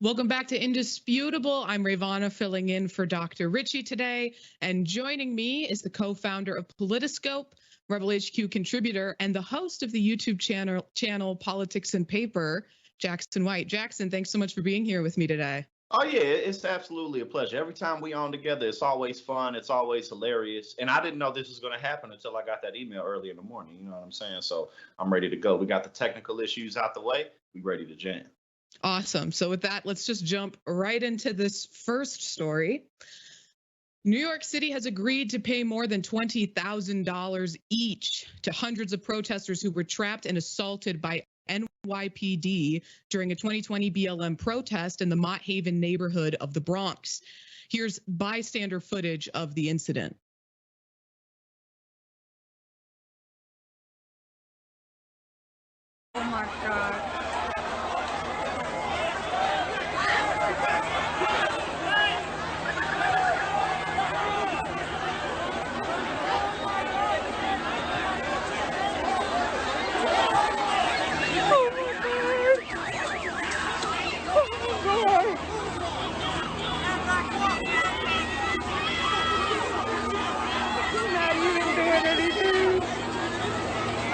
Welcome back to Indisputable. I'm Rayyvana filling in for Dr. Richey today. And joining me is the co-founder of Politiscope, Rebel HQ contributor, and the host of the YouTube channel Politics and Paper, Jackson White. Jackson, thanks so much for being here with me today. Oh, yeah, it's absolutely a pleasure. Every time we on together, it's always fun. It's always hilarious. And I didn't know this was going to happen until I got that email early in the morning. You know what I'm saying? So I'm ready to go. We got the technical issues out the way. We ready to jam. Awesome. So with that, let's just jump right into this first story. New York City has agreed to pay more than $20,000 each to hundreds of protesters who were trapped and assaulted by NYPD during a 2020 BLM protest in the Mott Haven neighborhood of the Bronx. Here's bystander footage of the incident. Oh my God.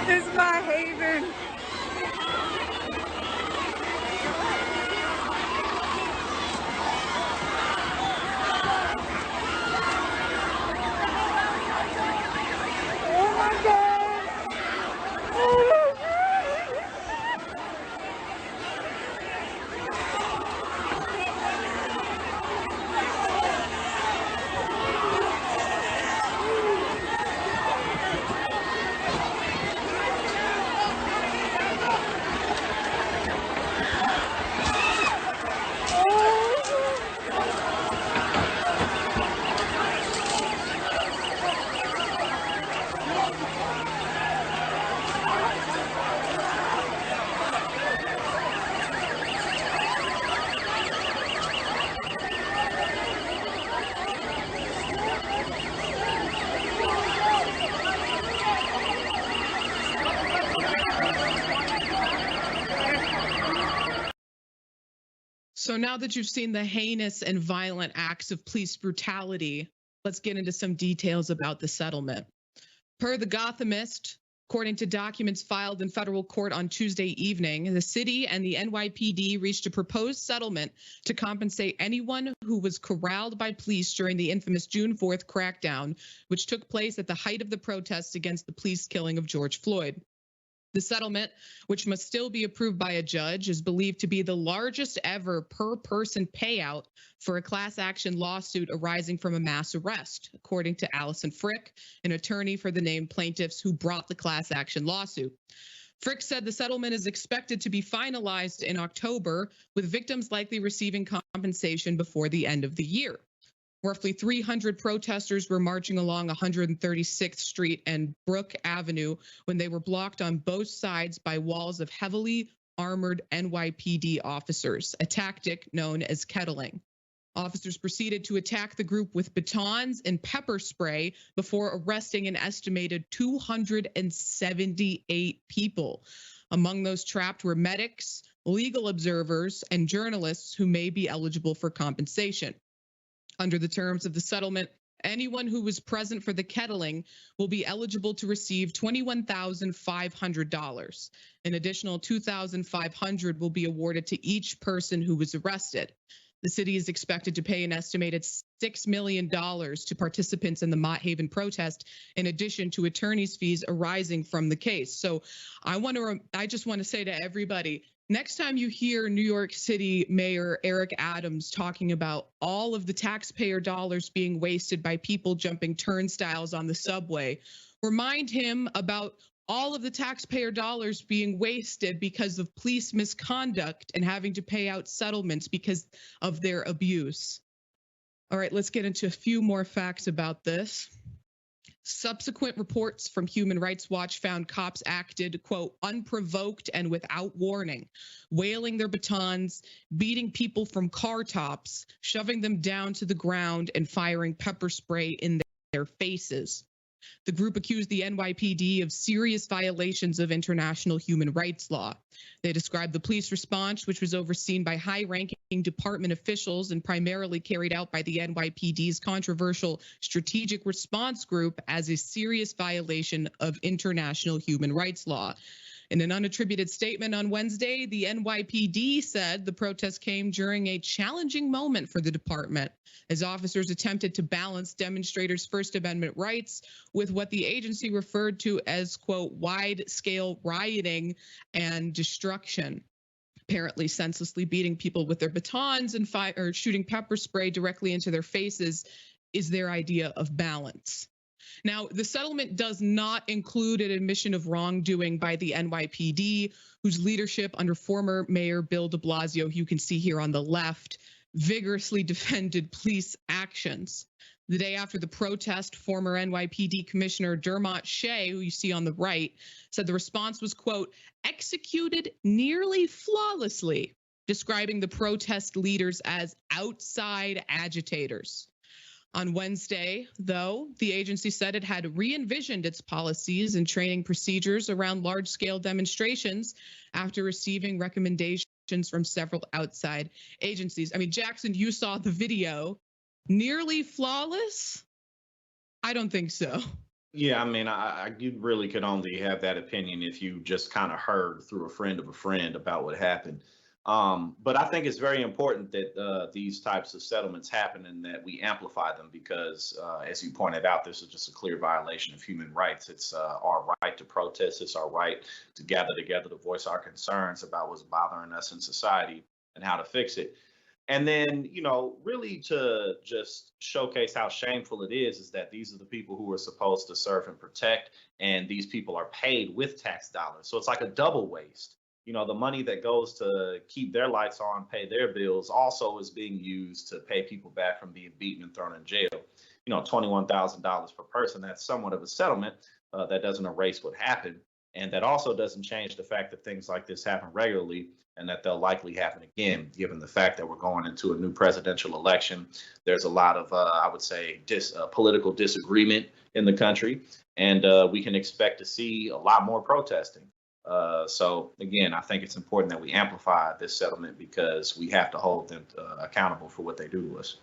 It's my haven. Oh my God. Oh my God. So now that you've seen the heinous and violent acts of police brutality, let's get into some details about the settlement. Per The Gothamist, according to documents filed in federal court on Tuesday evening, the city and the NYPD reached a proposed settlement to compensate anyone who was corralled by police during the infamous June 4th crackdown, which took place at the height of the protests against the police killing of George Floyd. The settlement, which must still be approved by a judge, is believed to be the largest ever per-person payout for a class action lawsuit arising from a mass arrest, according to Allison Frick, an attorney for the named plaintiffs who brought the class action lawsuit. Frick said the settlement is expected to be finalized in October, with victims likely receiving compensation before the end of the year. Roughly 300 protesters were marching along 136th Street and Brook Avenue when they were blocked on both sides by walls of heavily armored NYPD officers, a tactic known as kettling. Officers proceeded to attack the group with batons and pepper spray before arresting an estimated 278 people. Among those trapped were medics, legal observers, and journalists who may be eligible for compensation. Under the terms of the settlement, anyone who was present for the kettling will be eligible to receive $21,500. An additional $2,500 will be awarded to each person who was arrested. The city is expected to pay an estimated $6 million to participants in the Mott Haven protest, in addition to attorney's fees arising from the case. So I just want to say to everybody, next time you hear New York City Mayor Eric Adams talking about all of the taxpayer dollars being wasted by people jumping turnstiles on the subway, remind him about all of the taxpayer dollars being wasted because of police misconduct and having to pay out settlements because of their abuse. All right, let's get into a few more facts about this. Subsequent reports from Human Rights Watch found cops acted, quote, unprovoked and without warning, wailing their batons, beating people from car tops, shoving them down to the ground, and firing pepper spray in their faces. The group accused the NYPD of serious violations of international human rights law. They described the police response, which was overseen by high-ranking department officials and primarily carried out by the NYPD's controversial Strategic Response Group, as a serious violation of international human rights law. In an unattributed statement on Wednesday, the NYPD said the protest came during a challenging moment for the department, as officers attempted to balance demonstrators' First Amendment rights with what the agency referred to as, quote, wide-scale rioting and destruction, apparently senselessly beating people with their batons and shooting pepper spray directly into their faces is their idea of balance. Now, the settlement does not include an admission of wrongdoing by the NYPD, whose leadership under former Mayor Bill de Blasio, who you can see here on the left, vigorously defended police actions. The day after the protest, former NYPD Commissioner Dermot Shea, who you see on the right, said the response was, quote, executed nearly flawlessly, describing the protest leaders as outside agitators. On Wednesday, though, the agency said it had re-envisioned its policies and training procedures around large-scale demonstrations after receiving recommendations from several outside agencies. I mean, Jackson, you saw the video. Nearly flawless? I don't think so. Yeah, I mean, you really could only have that opinion if you just kind of heard through a friend of a friend about what happened. But I think it's very important that these types of settlements happen and that we amplify them because, as you pointed out, this is just a clear violation of human rights. It's our right to protest. It's our right to gather together to voice our concerns about what's bothering us in society and how to fix it. And then, you know, really to just showcase how shameful it is that these are the people who are supposed to serve and protect, and these people are paid with tax dollars. So it's like a double waste. You know, the money that goes to keep their lights on, pay their bills, also is being used to pay people back from being beaten and thrown in jail. You know, $21,000 per person, that's somewhat of a settlement that doesn't erase what happened. And that also doesn't change the fact that things like this happen regularly and that they'll likely happen again, given the fact that we're going into a new presidential election. There's a lot of, I would say, political disagreement in the country, and we can expect to see a lot more protesting. So again, I think it's important that we amplify this settlement because we have to hold them accountable for what they do to us.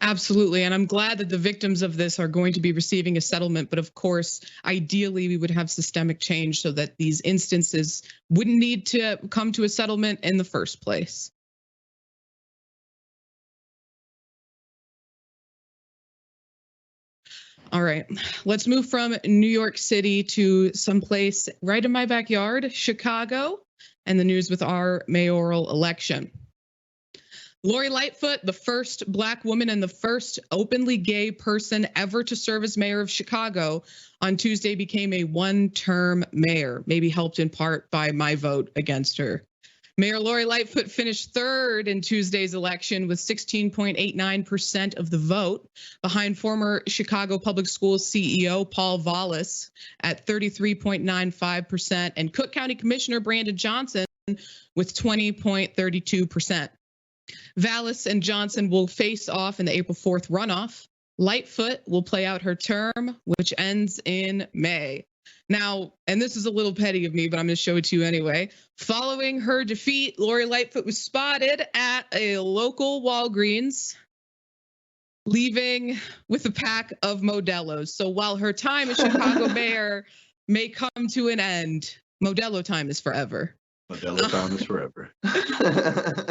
Absolutely. And I'm glad that the victims of this are going to be receiving a settlement. But of course, ideally, we would have systemic change so that these instances wouldn't need to come to a settlement in the first place. All right, let's move from New York City to someplace right in my backyard, Chicago, and the news with our mayoral election. Lori Lightfoot, the first Black woman and the first openly gay person ever to serve as mayor of Chicago, on Tuesday became a one-term mayor, maybe helped in part by my vote against her. Mayor Lori Lightfoot finished third in Tuesday's election with 16.89% of the vote, behind former Chicago Public Schools CEO Paul Vallas at 33.95% and Cook County Commissioner Brandon Johnson with 20.32%. Vallas and Johnson will face off in the April 4th runoff. Lightfoot will play out her term, which ends in May. Now, and this is a little petty of me, but I'm going to show it to you anyway. Following her defeat, Lori Lightfoot was spotted at a local Walgreens, leaving with a pack of Modelo's. So while her time as Chicago mayor may come to an end, Modelo time is forever. Modelo time is forever.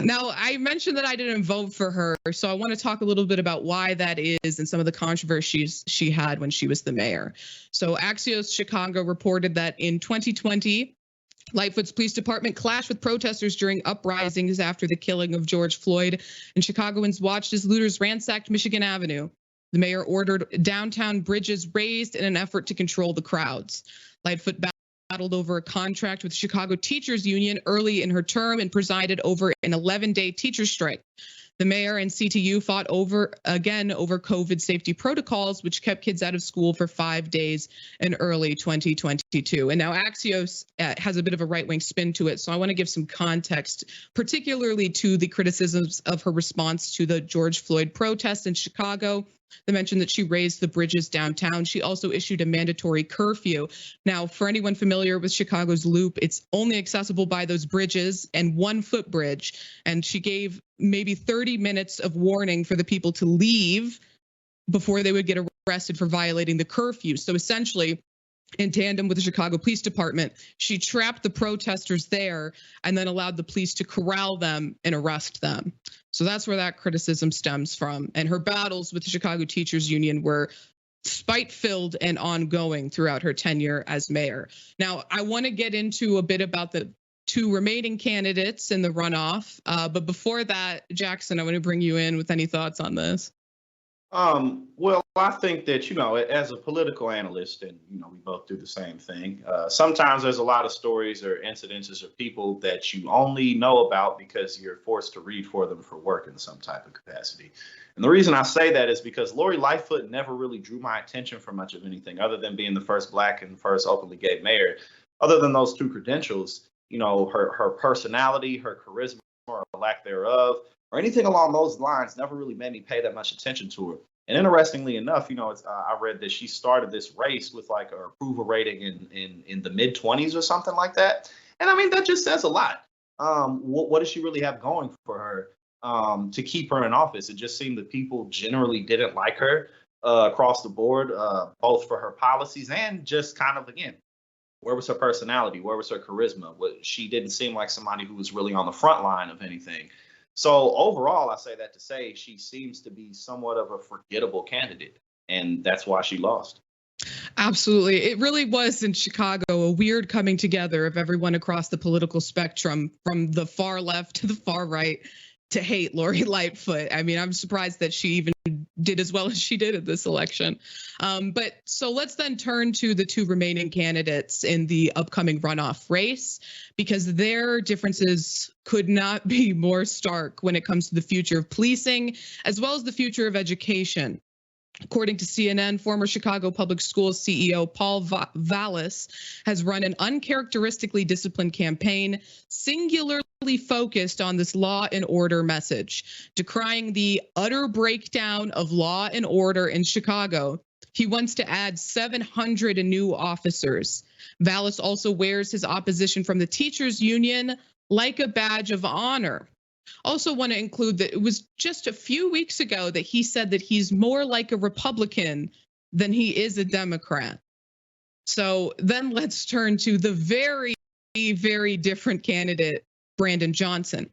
Now, I mentioned that I didn't vote for her, so I want to talk a little bit about why that is and some of the controversies she had when she was the mayor. So Axios Chicago reported that in 2020, Lightfoot's police department clashed with protesters during uprisings after the killing of George Floyd, and Chicagoans watched as looters ransacked Michigan Avenue. The mayor ordered downtown bridges raised in an effort to control the crowds. Lightfoot battled over a contract with Chicago Teachers Union early in her term and presided over an 11-day teachers strike. The mayor and CTU fought over COVID safety protocols, which kept kids out of school for 5 days in early 2022. And now Axios has a bit of a right-wing spin to it, so I want to give some context, particularly to the criticisms of her response to the George Floyd protests in Chicago They mentioned that she raised the bridges downtown. She also issued a mandatory curfew. Now, for anyone familiar with Chicago's Loop, it's only accessible by those bridges and one footbridge. And she gave maybe 30 minutes of warning for the people to leave before they would get arrested for violating the curfew. So essentially, in tandem with the Chicago Police Department, she trapped the protesters there and then allowed the police to corral them and arrest them. So that's where that criticism stems from. And her battles with the Chicago Teachers Union were spite-filled and ongoing throughout her tenure as mayor. Now, I want to get into a bit about the two remaining candidates in the runoff. But before that, Jackson, I want to bring you in with any thoughts on this. Well, I think that, as a political analyst, and, we both do the same thing, sometimes there's a lot of stories or incidences or people that you only know about because you're forced to read for them for work in some type of capacity. And the reason I say that is because Lori Lightfoot never really drew my attention for much of anything other than being the first Black and first openly gay mayor. Other than those two credentials, her personality, her charisma, or lack thereof, or anything along those lines never really made me pay that much attention to her. And interestingly enough, I read that she started this race with like her approval rating in the mid 20s or something like that. And I mean, that just says a lot. What does she really have going for her to keep her in office? It just seemed that people generally didn't like her across the board, both for her policies and just kind of, again, where was her personality? Where was her charisma? She didn't seem like somebody who was really on the front line of anything. So overall, I say that to say she seems to be somewhat of a forgettable candidate, and that's why she lost. Absolutely. It really was in Chicago a weird coming together of everyone across the political spectrum, from the far left to the far right, to hate Lori Lightfoot. I mean, I'm surprised that she even did as well as she did at this election. But so let's then turn to the two remaining candidates in the upcoming runoff race, because their differences could not be more stark when it comes to the future of policing, as well as the future of education. According to CNN, former Chicago Public Schools CEO Paul Vallis has run an uncharacteristically disciplined campaign singularly focused on this law and order message, decrying the utter breakdown of law and order in Chicago. He wants to add 700 new officers. Vallis also wears his opposition from the teachers union like a badge of honor. Also want to include that it was just a few weeks ago that he said that he's more like a Republican than he is a Democrat. So then let's turn to the very, very different candidate, Brandon Johnson.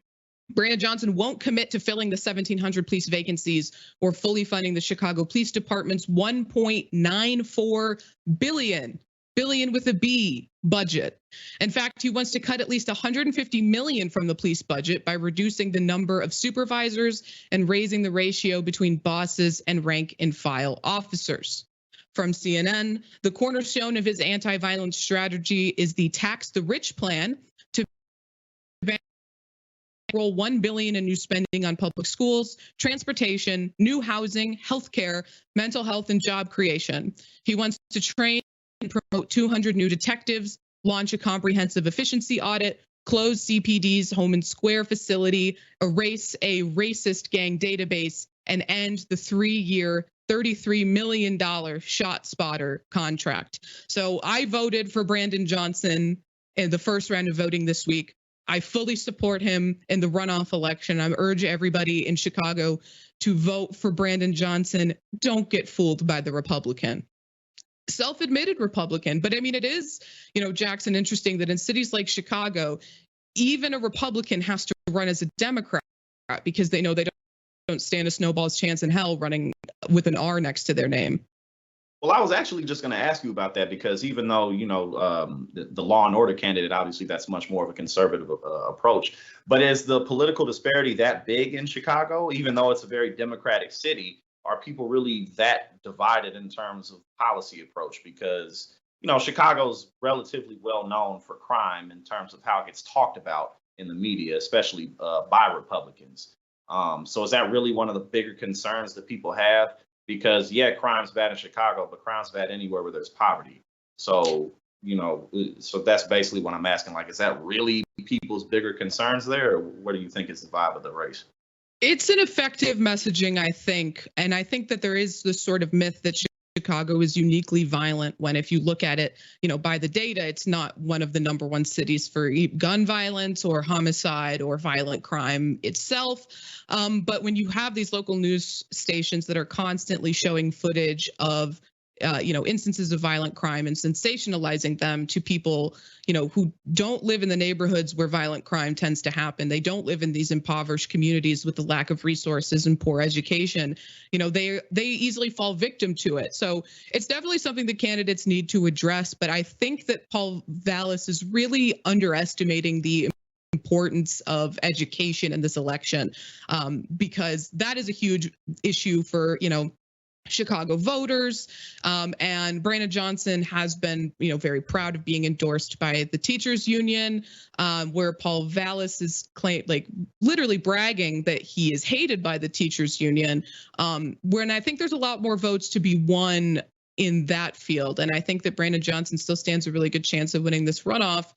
Brandon Johnson won't commit to filling the 1,700 police vacancies or fully funding the Chicago Police Department's $1.94 billion with a B budget. In fact, he wants to cut at least $150 million from the police budget by reducing the number of supervisors and raising the ratio between bosses and rank and file officers. From CNN, the cornerstone of his anti-violence strategy is the Tax the Rich plan to roll $1 billion in new spending on public schools, transportation, new housing, healthcare, mental health, and job creation. He wants to train and promote 200 new detectives, launch a comprehensive efficiency audit, close CPD's Home and Square facility, erase a racist gang database, and end the 3-year, $33 million ShotSpotter contract. So I voted for Brandon Johnson in the first round of voting this week. I fully support him in the runoff election. I urge everybody in Chicago to vote for Brandon Johnson. Don't get fooled by the Republican. Self-admitted Republican. But I mean, it is, Jackson, interesting that in cities like Chicago, even a Republican has to run as a Democrat because they know they don't stand a snowball's chance in hell running with an R next to their name. Well, I was actually just going to ask you about that because even though, the law and order candidate, obviously that's much more of a conservative approach. But is the political disparity that big in Chicago, even though it's a very democratic city? Are people really that divided in terms of policy approach? Because, Chicago's relatively well known for crime in terms of how it gets talked about in the media, especially by Republicans. So is that really one of the bigger concerns that people have? Because, yeah, crime's bad in Chicago, but crime's bad anywhere where there's poverty. So, so that's basically what I'm asking. Like, is that really people's bigger concerns there? Or what do you think is the vibe of the race? It's an effective messaging, I think. And I think that there is this sort of myth that Chicago is uniquely violent when, if you look at it, by the data, it's not one of the number one cities for gun violence or homicide or violent crime itself. But when you have these local news stations that are constantly showing footage of instances of violent crime and sensationalizing them to people, who don't live in the neighborhoods where violent crime tends to happen. They don't live in these impoverished communities with the lack of resources and poor education. They easily fall victim to it. So it's definitely something that candidates need to address. But I think that Paul Vallas is really underestimating the importance of education in this election, because that is a huge issue for, Chicago voters. And Brandon Johnson has been, very proud of being endorsed by the teachers union, where Paul Vallas is literally bragging that he is hated by the teachers union. When I think there's a lot more votes to be won in that field. And I think that Brandon Johnson still stands a really good chance of winning this runoff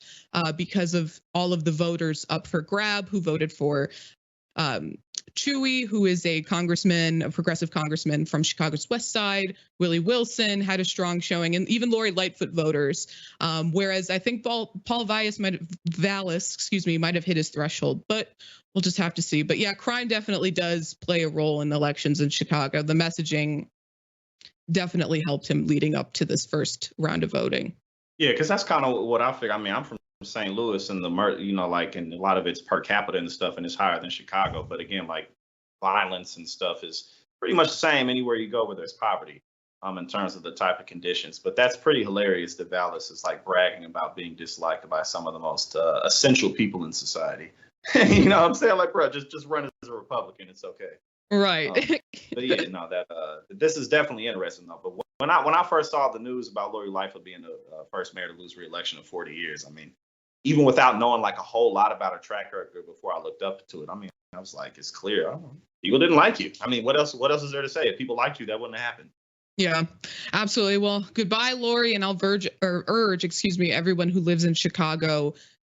because of all of the voters up for grab who voted for Chewy, who is a progressive congressman from Chicago's West Side. Willie Wilson had a strong showing, and even Lori Lightfoot voters. Whereas I think Paul Vallas might have hit his threshold, but we'll just have to see. But yeah, crime definitely does play a role in elections in Chicago. The messaging definitely helped him leading up to this first round of voting. Yeah, because that's kind of what I figure. I mean, I'm from St. Louis, and and a lot of it's per capita and stuff, and it's higher than Chicago. But again, violence and stuff is pretty much the same anywhere you go where there's poverty, in terms of the type of conditions. But that's pretty hilarious that Vallas is bragging about being disliked by some of the most essential people in society. You know what I'm saying? Bro, just run as a Republican. It's okay. Right. But yeah, no, this is definitely interesting though. But when I first saw the news about Lori Lightfoot being the first mayor to lose re-election in 40 years, I mean, even without knowing a whole lot about her track record before I looked up to it, I mean, I was it's clear. People didn't like you. I mean, what else is there to say? If people liked you, that wouldn't have happened. Yeah, absolutely. Well, goodbye, Lori, and I'll urge, everyone who lives in Chicago,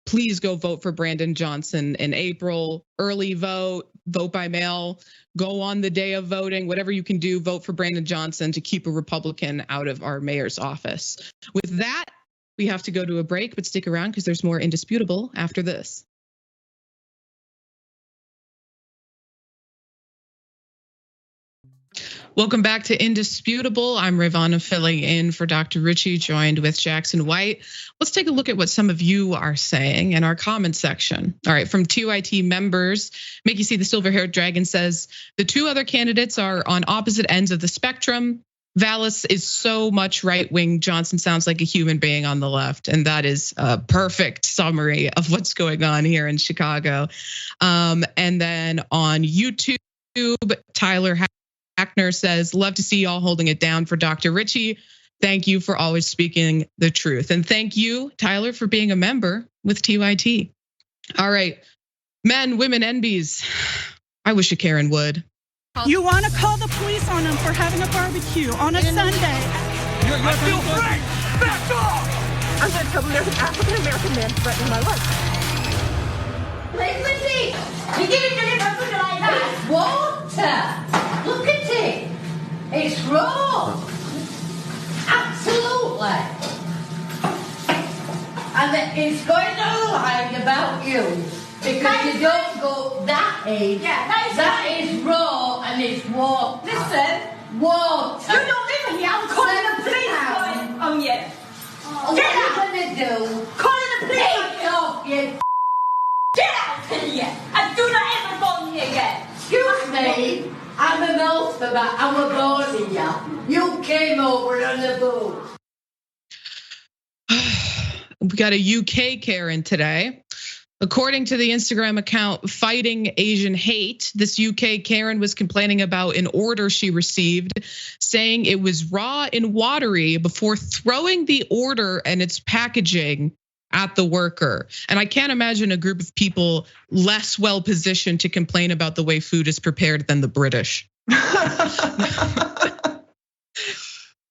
please go vote for Brandon Johnson in April. Early vote by mail, go on the day of voting, whatever you can do, vote for Brandon Johnson to keep a Republican out of our mayor's office. With that, we have to go to a break, but stick around because there's more Indisputable after this. Welcome back to Indisputable. I'm Rayyvana filling in for Dr. Richey, joined with Jackson White. Let's take a look at what some of you are saying in our comment section. All right, from TYT members, Mickey C. the Silver-Haired Dragon says, the two other candidates are on opposite ends of the spectrum. Vallas is so much right-wing. Johnson sounds like a human being on the left. And that is a perfect summary of what's going on here in Chicago. And then on YouTube, Tyler Hackner says, love to see y'all holding it down for Dr. Richey. Thank you for always speaking the truth. And thank you, Tyler, for being a member with TYT. All right, men, women, NBs. I wish a Karen would. You want to call the police on them for having a barbecue on a Sunday. I feel free! Back off! I'm going to tell them there's an African-American man threatening my life. Richey, you didn't deliver food like that. It's water. Look at it. It's raw. Absolutely. And it's going to lie about you. Because you don't go that age. Yeah, that is raw and it's water. Listen. Water. You don't live here. I'm calling the police on you. What are you going to do? Calling the police on Take off, you Get out of here. And do not ever phone me again. Excuse me. I'm a Melford, I'm a born here. You came over on the boat. We got a UK Karen today. According to the Instagram account Fighting Asian Hate, this UK Karen was complaining about an order she received, saying it was raw and watery before throwing the order and its packaging at the worker. And I can't imagine a group of people less well positioned to complain about the way food is prepared than the British.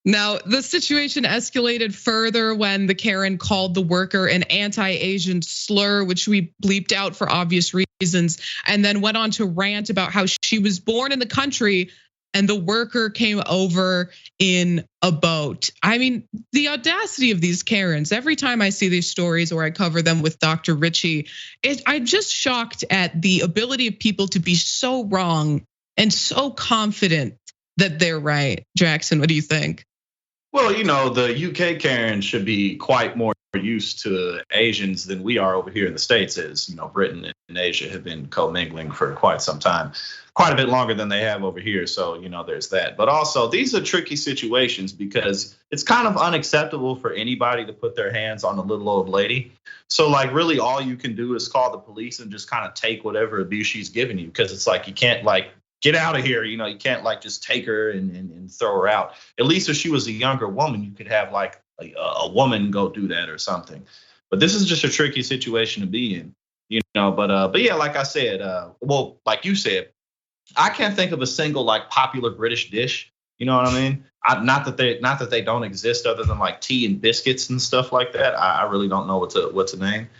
Now, the situation escalated further when the Karen called the worker an anti-Asian slur, which we bleeped out for obvious reasons. reasons, and then went on to rant about how she was born in the country and the worker came over in a boat. I mean, the audacity of these Karens. Every time I see these stories or I cover them with Dr. Richey, I'm just shocked at the ability of people to be so wrong and so confident that they're right. Jackson, what do you think? Well, the UK Karen should be quite more used to Asians than we are over here in the States, as Britain and Asia have been commingling for quite some time, quite a bit longer than they have over here. So, there's that. But also, these are tricky situations because it's kind of unacceptable for anybody to put their hands on a little old lady. So, like, really all you can do is call the police and just kind of take whatever abuse she's giving you, because it's like you can't get out of here. You can't just take her and throw her out. At least if she was a younger woman, you could have a woman go do that or something. But this is just a tricky situation to be in, But yeah, like I said, well, like you said, I can't think of a single popular British dish. You know what I mean? Not that they don't exist, other than tea and biscuits and stuff like that. I really don't know what to name.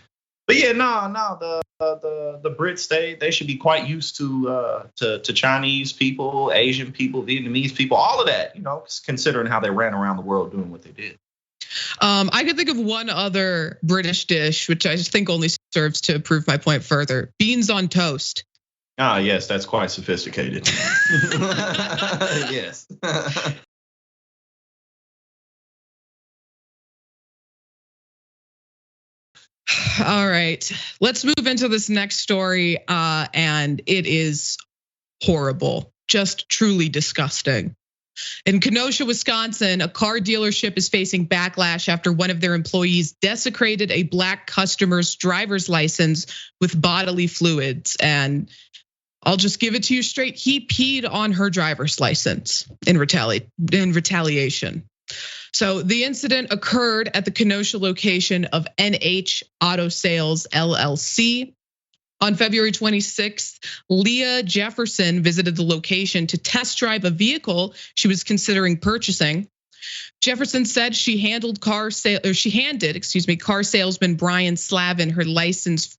But yeah, no, the Brits, they should be quite used to Chinese people, Asian people, Vietnamese people, all of that, considering how they ran around the world doing what they did. I could think of one other British dish, which I just think only serves to prove my point further. Beans on toast. Ah, yes, that's quite sophisticated. Yes. All right, let's move into this next story, and it is horrible, just truly disgusting. In Kenosha, Wisconsin, a car dealership is facing backlash after one of their employees desecrated a black customer's driver's license with bodily fluids. And I'll just give it to you straight. He peed on her driver's license in retaliation. So the incident occurred at the Kenosha location of NH Auto Sales LLC. On February 26th, Leah Jefferson visited the location to test drive a vehicle she was considering purchasing. Jefferson said she handed car salesman Brian Slavin her license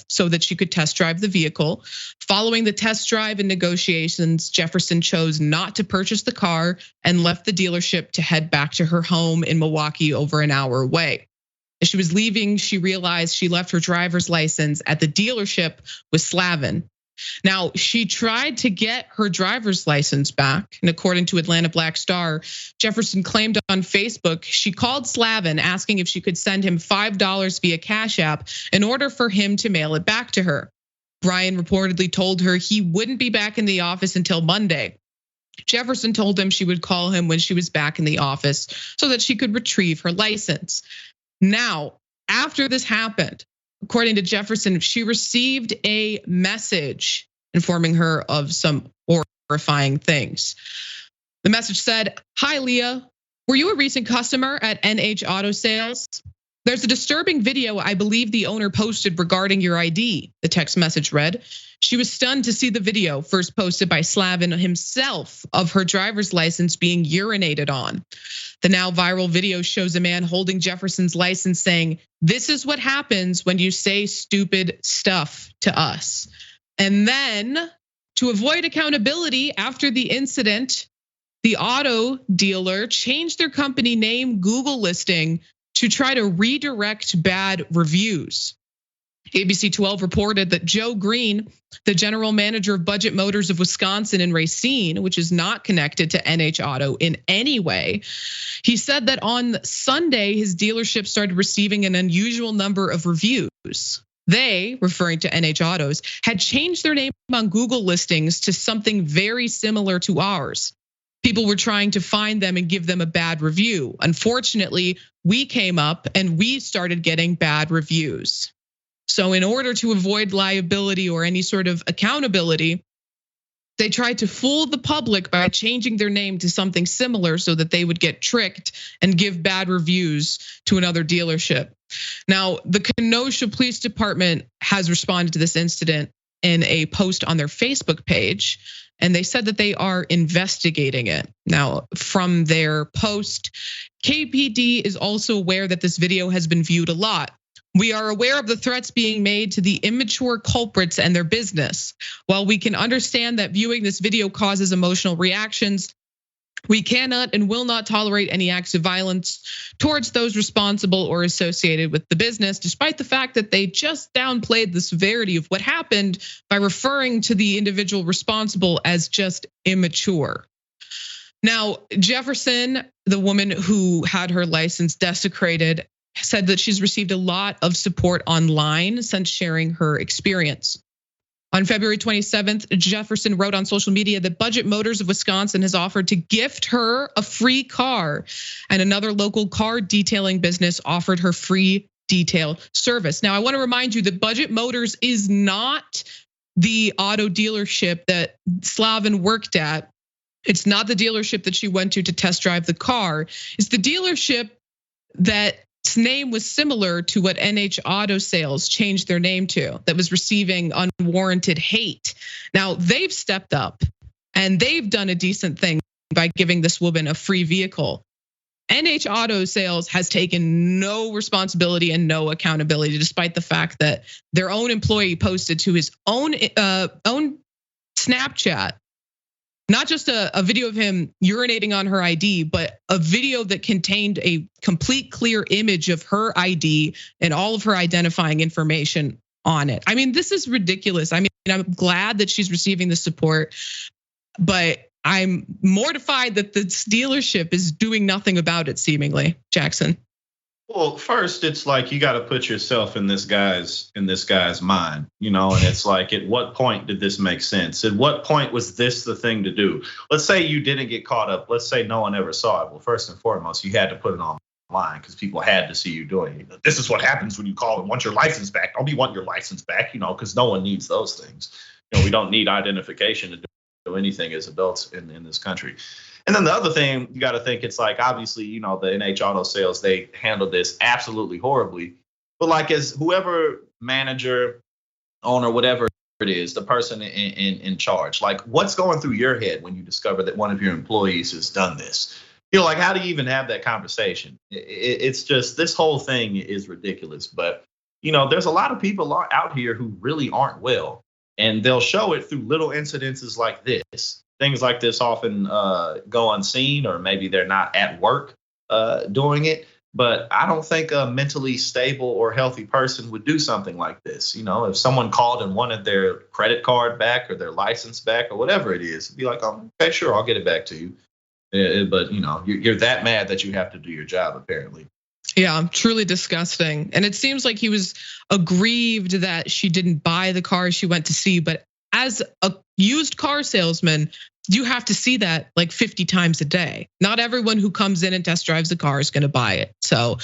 so that she could test drive the vehicle. Following the test drive and negotiations, Jefferson chose not to purchase the car and left the dealership to head back to her home in Milwaukee, over an hour away. As she was leaving, she realized she left her driver's license at the dealership with Slavin. Now, she tried to get her driver's license back, and according to Atlanta Black Star, Jefferson claimed on Facebook she called Slavin asking if she could send him $5 via Cash App in order for him to mail it back to her. Brian reportedly told her he wouldn't be back in the office until Monday. Jefferson told him she would call him when she was back in the office so that she could retrieve her license. Now, after this happened, according to Jefferson, she received a message informing her of some horrifying things. The message said, "Hi, Leah. Were you a recent customer at NH Auto Sales? There's a disturbing video I believe the owner posted regarding your ID," the text message read. She was stunned to see the video, first posted by Slavin himself, of her driver's license being urinated on. The now viral video shows a man holding Jefferson's license saying, "This is what happens when you say stupid stuff to us." And then, to avoid accountability after the incident, the auto dealer changed their company name Google listing to try to redirect bad reviews. ABC 12 reported that Joe Green, the general manager of Budget Motors of Wisconsin in Racine, which is not connected to NH Auto in any way, he said that on Sunday, his dealership started receiving an unusual number of reviews. They, referring to NH Autos, had changed their name on Google listings to something very similar to ours. People were trying to find them and give them a bad review. Unfortunately, we came up and we started getting bad reviews. So in order to avoid liability or any sort of accountability, they tried to fool the public by changing their name to something similar so that they would get tricked and give bad reviews to another dealership. Now, the Kenosha Police Department has responded to this incident in a post on their Facebook page, and they said that they are investigating it. Now, from their post, KPD is also aware that this video has been viewed a lot. We are aware of the threats being made to the immature culprits and their business. While we can understand that viewing this video causes emotional reactions, we cannot and will not tolerate any acts of violence towards those responsible or associated with the business, despite the fact that they just downplayed the severity of what happened by referring to the individual responsible as just immature. Now, Jefferson, the woman who had her license desecrated, said that she's received a lot of support online since sharing her experience. On February 27th, Jefferson wrote on social media that Budget Motors of Wisconsin has offered to gift her a free car, and another local car detailing business offered her free detail service. Now, I want to remind you that Budget Motors is not the auto dealership that Slavin worked at. It's not the dealership that she went to test drive the car. It's the dealership that its name was similar to what NH Auto Sales changed their name to, that was receiving unwarranted hate. Now, they've stepped up and they've done a decent thing by giving this woman a free vehicle. NH Auto Sales has taken no responsibility and no accountability, despite the fact that their own employee posted to his own Snapchat not just a video of him urinating on her ID, but a video that contained a complete clear image of her ID and all of her identifying information on it. I mean, this is ridiculous. I mean, I'm glad that she's receiving the support, but I'm mortified that this dealership is doing nothing about it, seemingly. Jackson. Well, first, it's like you got to put yourself in this guy's mind, and it's like, at what point did this make sense? At what point was this the thing to do? Let's say you didn't get caught up. Let's say no one ever saw it. Well, first and foremost, you had to put it online because people had to see you doing it. This is what happens when you call and want your license back. Don't be wanting your license back, because no one needs those things. We don't need identification to do anything as adults in this country. And then the other thing you got to think, it's like, obviously, the NH Auto Sales, they handled this absolutely horribly. But like, as whoever manager, owner, whatever it is, the person in charge, like, what's going through your head when you discover that one of your employees has done this? Like, how do you even have that conversation? It's just, this whole thing is ridiculous. But, there's a lot of people out here who really aren't well, and they'll show it through little incidences like this. Things like this often go unseen, or maybe they're not at work doing it. But I don't think a mentally stable or healthy person would do something like this. If someone called and wanted their credit card back or their license back or whatever it is, be like, oh, okay, sure, I'll get it back to you. But, you're that mad that you have to do your job, apparently. Yeah, truly disgusting. And it seems like he was aggrieved that she didn't buy the car she went to see. But as a used car salesman, you have to see that like 50 times a day. Not everyone who comes in and test drives a car is going to buy it. So,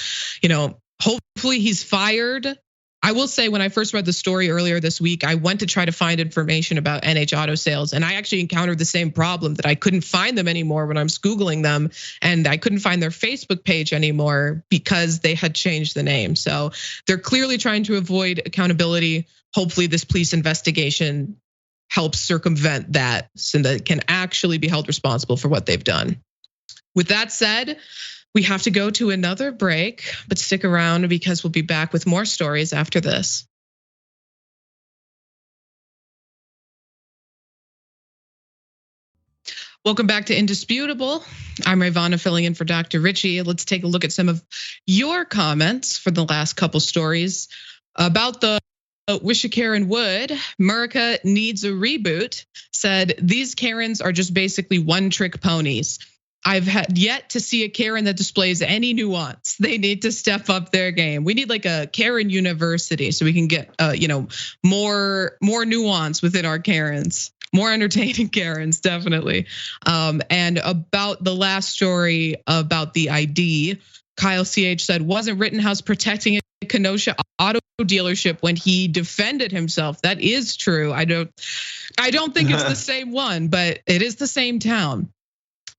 hopefully he's fired. I will say, when I first read the story earlier this week, I went to try to find information about NH Auto Sales, and I actually encountered the same problem, that I couldn't find them anymore when I was Googling them, and I couldn't find their Facebook page anymore because they had changed the name. So they're clearly trying to avoid accountability. Hopefully this police investigation helps circumvent that so that it can actually be held responsible for what they've done. With that said, we have to go to another break, but stick around because we'll be back with more stories after this. Welcome back to Indisputable. I'm Rayyvana, filling in for Dr. Richey. Let's take a look at some of your comments for the last couple stories about the Wish a Karen would. America needs a reboot. Said these Karens are just basically one-trick ponies. I've had yet to see a Karen that displays any nuance. They need to step up their game. We need like a Karen university so we can get more nuance within our Karens. More entertaining Karens, definitely. And about the last story about the ID, Kyle CH said, wasn't Rittenhouse protecting a Kenosha auto dealership when he defended himself? That is true. I don't think it's the same one, but it is the same town.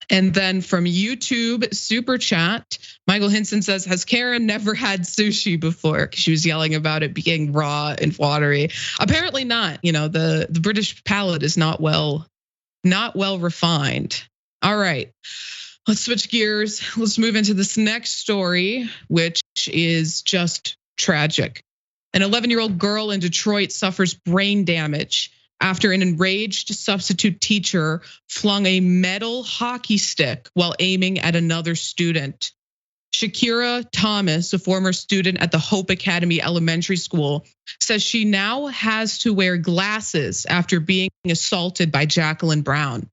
And then from YouTube super chat, Michael Hinson says, has Karen never had sushi before? She was yelling about it being raw and watery. Apparently not. The British palate is not well refined. All right, let's switch gears. Let's move into this next story, which is just tragic. An 11-year-old girl in Detroit suffers brain damage after an enraged substitute teacher flung a metal hockey stick while aiming at another student. Shakira Thomas, a former student at the Hope Academy Elementary School, says she now has to wear glasses after being assaulted by Jacqueline Brown.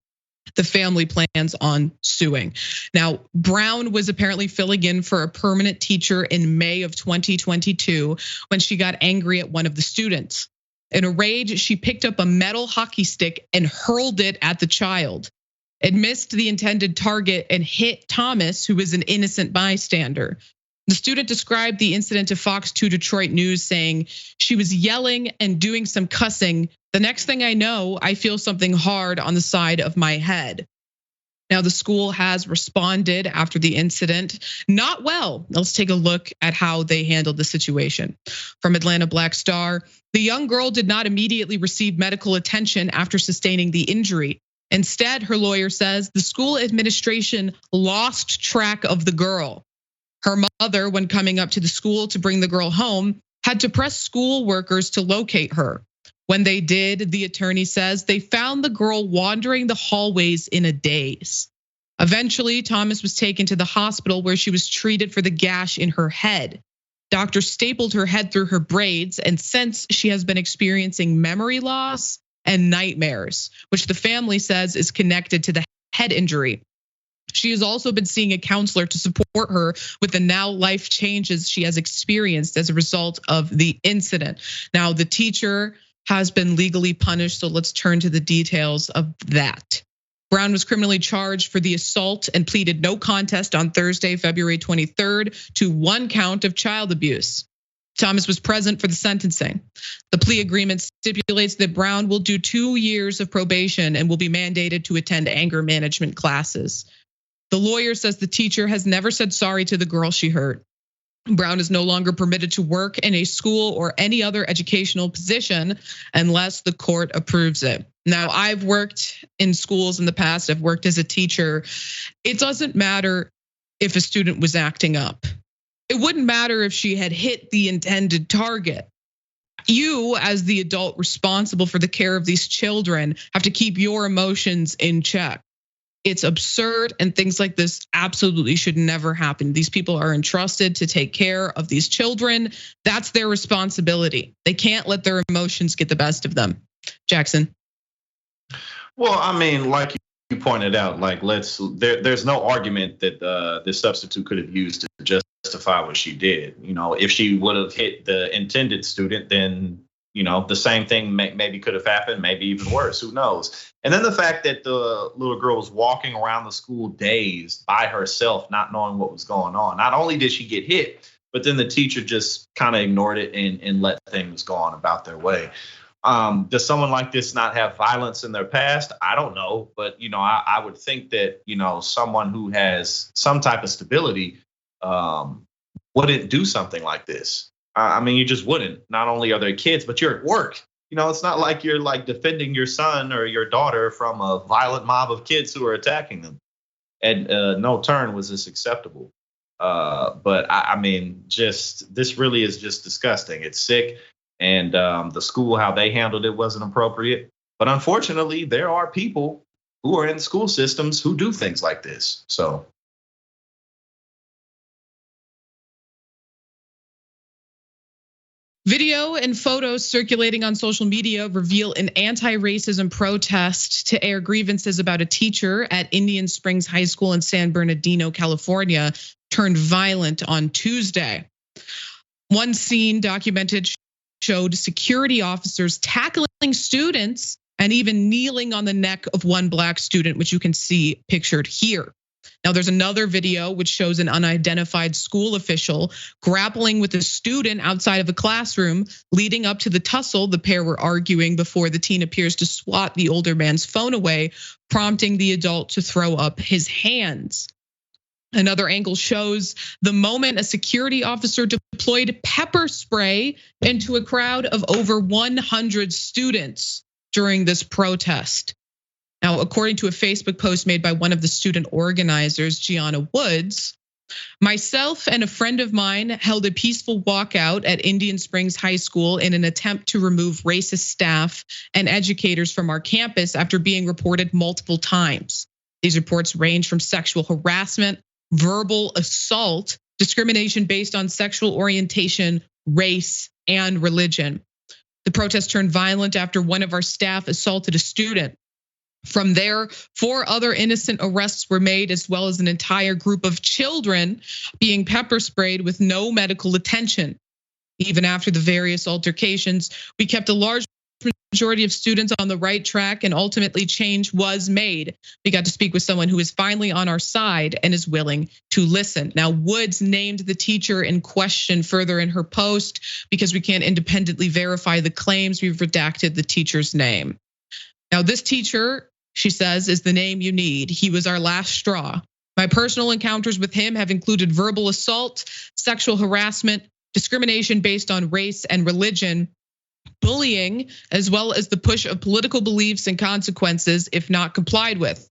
The family plans on suing. Now, Brown was apparently filling in for a permanent teacher in May of 2022 when she got angry at one of the students. In a rage, she picked up a metal hockey stick and hurled it at the child. It missed the intended target and hit Thomas, who was an innocent bystander. The student described the incident to Fox 2 Detroit News, saying, "She was yelling and doing some cussing. The next thing I know, I feel something hard on the side of my head." Now, the school has responded after the incident. Not well. Let's take a look at how they handled the situation. From Atlanta Black Star, the young girl did not immediately receive medical attention after sustaining the injury. Instead, her lawyer says the school administration lost track of the girl. Her mother, when coming up to the school to bring the girl home, had to press school workers to locate her. When they did, the attorney says they found the girl wandering the hallways in a daze. Eventually, Thomas was taken to the hospital where she was treated for the gash in her head. Doctors stapled her head through her braids, and since she has been experiencing memory loss and nightmares, which the family says is connected to the head injury. She has also been seeing a counselor to support her with the now life changes she has experienced as a result of the incident. Now, the teacher has been legally punished, so let's turn to the details of that. Brown was criminally charged for the assault and pleaded no contest on Thursday, February 23rd, to one count of child abuse. Thomas was present for the sentencing. The plea agreement stipulates that Brown will do 2 years of probation and will be mandated to attend anger management classes. The lawyer says the teacher has never said sorry to the girl she hurt. Brown is no longer permitted to work in a school or any other educational position unless the court approves it. Now, I've worked in schools in the past. I've worked as a teacher. It doesn't matter if a student was acting up. It wouldn't matter if she had hit the intended target. You, as the adult responsible for the care of these children, have to keep your emotions in check. It's absurd, and things like this absolutely should never happen. These people are entrusted to take care of these children. That's their responsibility. They can't let their emotions get the best of them. Jackson. Well, I mean, like you pointed out, like there's no argument that this substitute could have used to justify what she did. You know, if she would have hit the intended student, then the same thing maybe could have happened, maybe even worse. Who knows? And then the fact that the little girl was walking around the school dazed by herself, not knowing what was going on. Not only did she get hit, but then the teacher just kind of ignored it and let things go on about their way. Does someone like this not have violence in their past? I don't know. But, I would think that, someone who has some type of stability wouldn't do something like this. I mean, you just wouldn't. Not only are there kids, but you're at work. It's not like you're like defending your son or your daughter from a violent mob of kids who are attacking them. And no turn was this acceptable. But I mean, this really is just disgusting. It's sick. And the school, how they handled it wasn't appropriate. But unfortunately, there are people who are in school systems who do things like this. So. Video and photos circulating on social media reveal an anti-racism protest to air grievances about a teacher at Indian Springs High School in San Bernardino, California, turned violent on Tuesday. One scene documented showed security officers tackling students and even kneeling on the neck of one black student, which you can see pictured here. Now, there's another video which shows an unidentified school official grappling with a student outside of a classroom. Leading up to the tussle, the pair were arguing before the teen appears to swat the older man's phone away, prompting the adult to throw up his hands. Another angle shows the moment a security officer deployed pepper spray into a crowd of over 100 students during this protest. Now, according to a Facebook post made by one of the student organizers, Gianna Woods, Myself and a friend of mine held a peaceful walkout at Indian Springs High School in an attempt to remove racist staff and educators from our campus after being reported multiple times. These reports range from sexual harassment, verbal assault, discrimination based on sexual orientation, race, and religion. The protest turned violent after one of our staff assaulted a student. From there, 4 other innocent arrests were made, as well as an entire group of children being pepper sprayed with no medical attention. Even after the various altercations, we kept a large majority of students on the right track, and ultimately change was made. We got to speak with someone who is finally on our side and is willing to listen. Now, Woods named the teacher in question further in her post. Because we can't independently verify the claims, we've redacted the teacher's name. Now, this teacher, she says, is the name you need. He was our last straw. My personal encounters with him have included verbal assault, sexual harassment, discrimination based on race and religion, bullying, as well as the push of political beliefs and consequences if not complied with.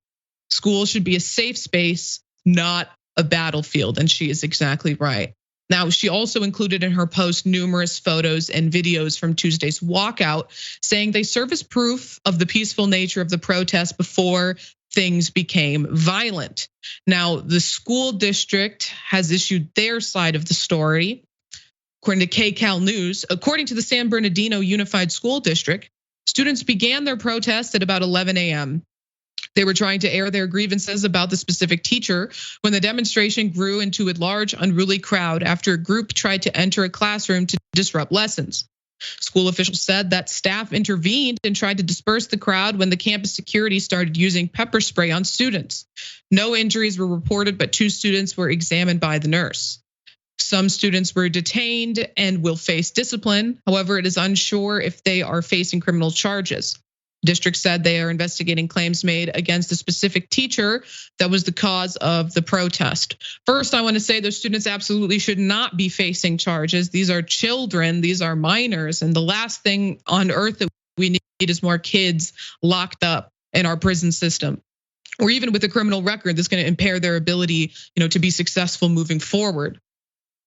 School should be a safe space, not a battlefield. And she is exactly right. Now, she also included in her post numerous photos and videos from Tuesday's walkout, saying they serve as proof of the peaceful nature of the protest before things became violent. Now, the school district has issued their side of the story. According to KCAL News, according to the San Bernardino Unified School District, students began their protest at about 11 a.m. They were trying to air their grievances about the specific teacher when the demonstration grew into a large, unruly crowd after a group tried to enter a classroom to disrupt lessons. School officials said that staff intervened and tried to disperse the crowd when the campus security started using pepper spray on students. No injuries were reported, but 2 students were examined by the nurse. Some students were detained and will face discipline. However, it is unsure if they are facing criminal charges. The district said they are investigating claims made against a specific teacher that was the cause of the protest. First, I want to say those students absolutely should not be facing charges. These are children, these are minors, and the last thing on earth that we need is more kids locked up in our prison system, or even with a criminal record that's going to impair their ability, to be successful moving forward.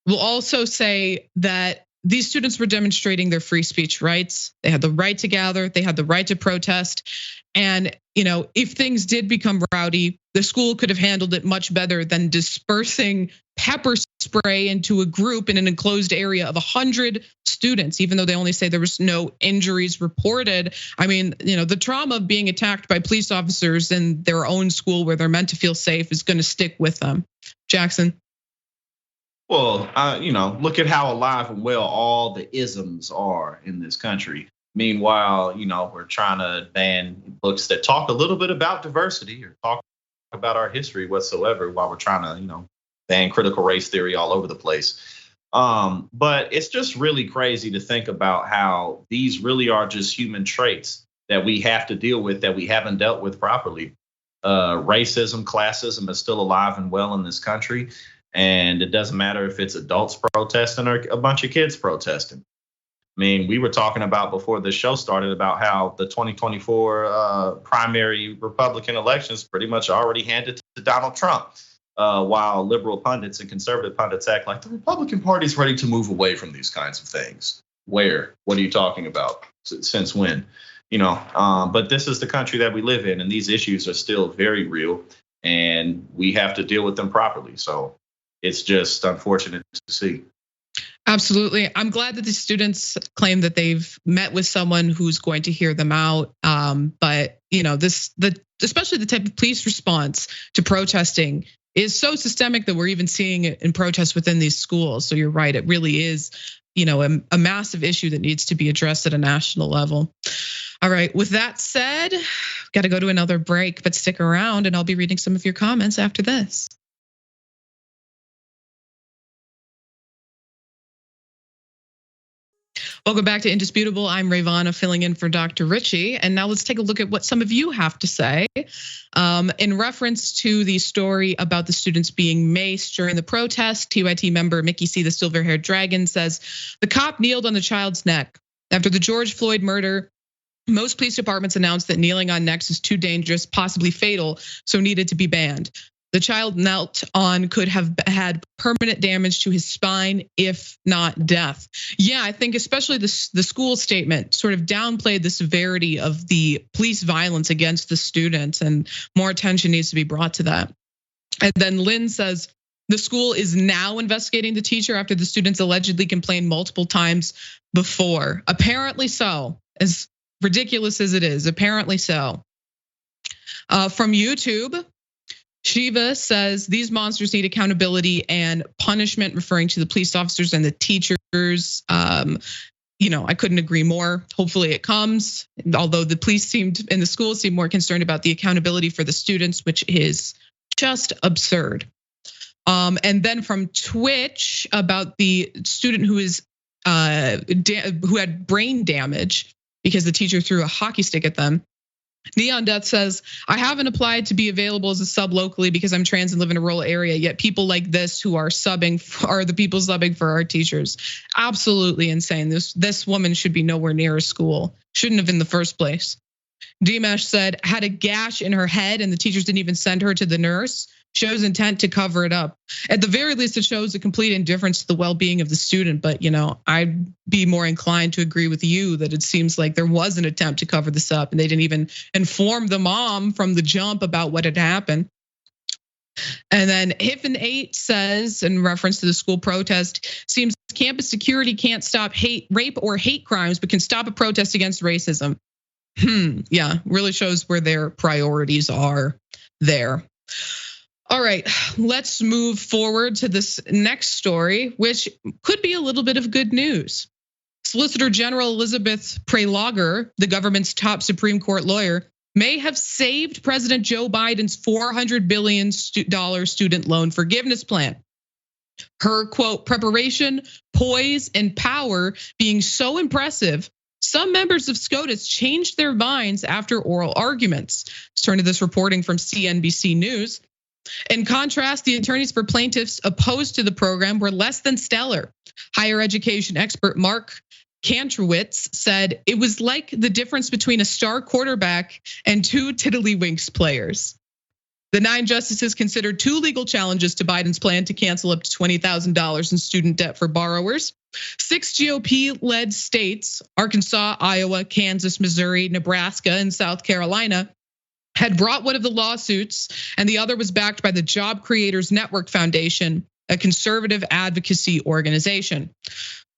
We'll also say that these students were demonstrating their free speech rights. They had the right to gather, they had the right to protest. And, if things did become rowdy, the school could have handled it much better than dispersing pepper spray into a group in an enclosed area of 100 students, even though they only say there was no injuries reported. I mean, the trauma of being attacked by police officers in their own school where they're meant to feel safe is going to stick with them. Jackson. Well, look at how alive and well all the isms are in this country. Meanwhile, we're trying to ban books that talk a little bit about diversity or talk about our history whatsoever, while we're trying to, ban critical race theory all over the place. But it's just really crazy to think about how these really are just human traits that we have to deal with that we haven't dealt with properly. Racism, classism is still alive and well in this country. And it doesn't matter if it's adults protesting or a bunch of kids protesting. I mean, we were talking about before the show started about how the 2024 primary Republican elections pretty much already handed to Donald Trump, while liberal pundits and conservative pundits act like the Republican Party is ready to move away from these kinds of things. Where? What are you talking about? Since when? But this is the country that we live in, and these issues are still very real, and we have to deal with them properly. So it's just unfortunate to see. Absolutely. I'm glad that the students claim that they've met with someone who's going to hear them out. But especially the type of police response to protesting is so systemic that we're even seeing it in protests within these schools. So you're right. It really is, a massive issue that needs to be addressed at a national level. All right. With that said, got to go to another break, but stick around and I'll be reading some of your comments after this. Welcome back to Indisputable. I'm Rayyvana filling in for Dr. Richey. And now let's take a look at what some of you have to say. In reference to the story about the students being maced during the protest, TYT member Mickey C, the silver-haired dragon, says, the cop kneeled on the child's neck. After the George Floyd murder, most police departments announced that kneeling on necks is too dangerous, possibly fatal, so needed to be banned. The child knelt on could have had permanent damage to his spine, if not death. Yeah, I think especially the school statement sort of downplayed the severity of the police violence against the students, and more attention needs to be brought to that. And then Lynn says, the school is now investigating the teacher after the students allegedly complained multiple times before. Apparently so, as ridiculous as it is, apparently so. From YouTube, Shiva says these monsters need accountability and punishment, referring to the police officers and the teachers. I couldn't agree more. Hopefully it comes, although the police seemed in the school seemed more concerned about the accountability for the students, which is just absurd. And then from Twitch about the student who had brain damage because the teacher threw a hockey stick at them. Neon Death says, I haven't applied to be available as a sub locally because I'm trans and live in a rural area, yet people like this who are subbing are the people subbing for our teachers. Absolutely insane. This woman should be nowhere near a school. Shouldn't have in the first place. Dimash said, had a gash in her head and the teachers didn't even send her to the nurse. Shows intent to cover it up. At the very least, it shows a complete indifference to the well-being of the student. But I'd be more inclined to agree with you that it seems like there was an attempt to cover this up and they didn't even inform the mom from the jump about what had happened. And then Hiffen 8 says, in reference to the school protest, seems campus security can't stop rape or hate crimes, but can stop a protest against racism. Yeah, really shows where their priorities are there. All right, let's move forward to this next story, which could be a little bit of good news. Solicitor General Elizabeth Prelogar, the government's top Supreme Court lawyer, may have saved President Joe Biden's $400 billion student loan forgiveness plan. Her, quote, preparation, poise, and power being so impressive, some members of SCOTUS changed their minds after oral arguments. Let's turn to this reporting from CNBC News. In contrast, the attorneys for plaintiffs opposed to the program were less than stellar. Higher education expert Mark Kantrowitz said it was like the difference between a star quarterback and two tiddlywinks players. The 9 justices considered 2 legal challenges to Biden's plan to cancel up to $20,000 in student debt for borrowers. 6 GOP-led states, Arkansas, Iowa, Kansas, Missouri, Nebraska, and South Carolina, had brought one of the lawsuits, and the other was backed by the Job Creators Network Foundation, a conservative advocacy organization.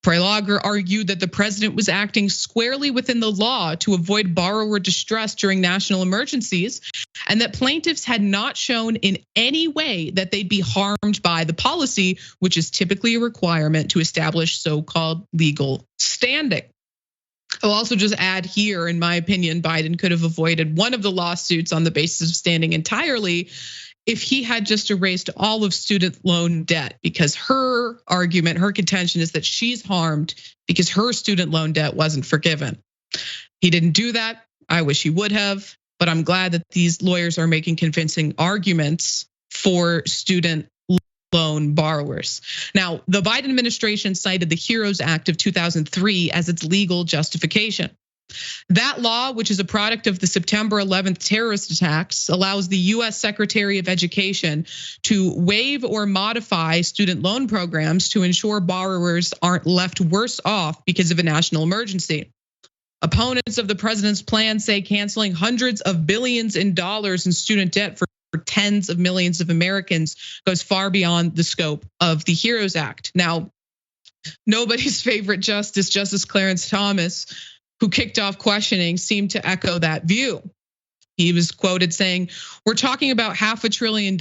Prelogar argued that the president was acting squarely within the law to avoid borrower distress during national emergencies, and that plaintiffs had not shown in any way that they'd be harmed by the policy, which is typically a requirement to establish so-called legal standing. I'll also just add here, in my opinion, Biden could have avoided one of the lawsuits on the basis of standing entirely if he had just erased all of student loan debt, because her argument, her contention is that she's harmed because her student loan debt wasn't forgiven. He didn't do that. I wish he would have, but I'm glad that these lawyers are making convincing arguments for student loan borrowers. Now, the Biden administration cited the HEROES Act of 2003 as its legal justification. That law, which is a product of the September 11th terrorist attacks, allows the US Secretary of Education to waive or modify student loan programs to ensure borrowers aren't left worse off because of a national emergency. Opponents of the president's plan say canceling hundreds of billions in dollars in student debt for tens of millions of Americans goes far beyond the scope of the HEROES Act. Now, nobody's favorite justice, Justice Clarence Thomas, who kicked off questioning, seemed to echo that view. He was quoted saying, "We're talking about $500 billion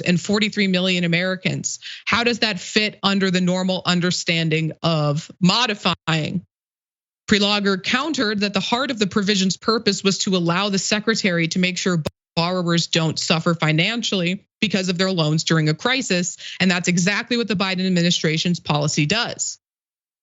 and 43 million Americans. How does that fit under the normal understanding of modifying?" Prelogar countered that the heart of the provision's purpose was to allow the secretary to make sure borrowers don't suffer financially because of their loans during a crisis, and that's exactly what the Biden administration's policy does.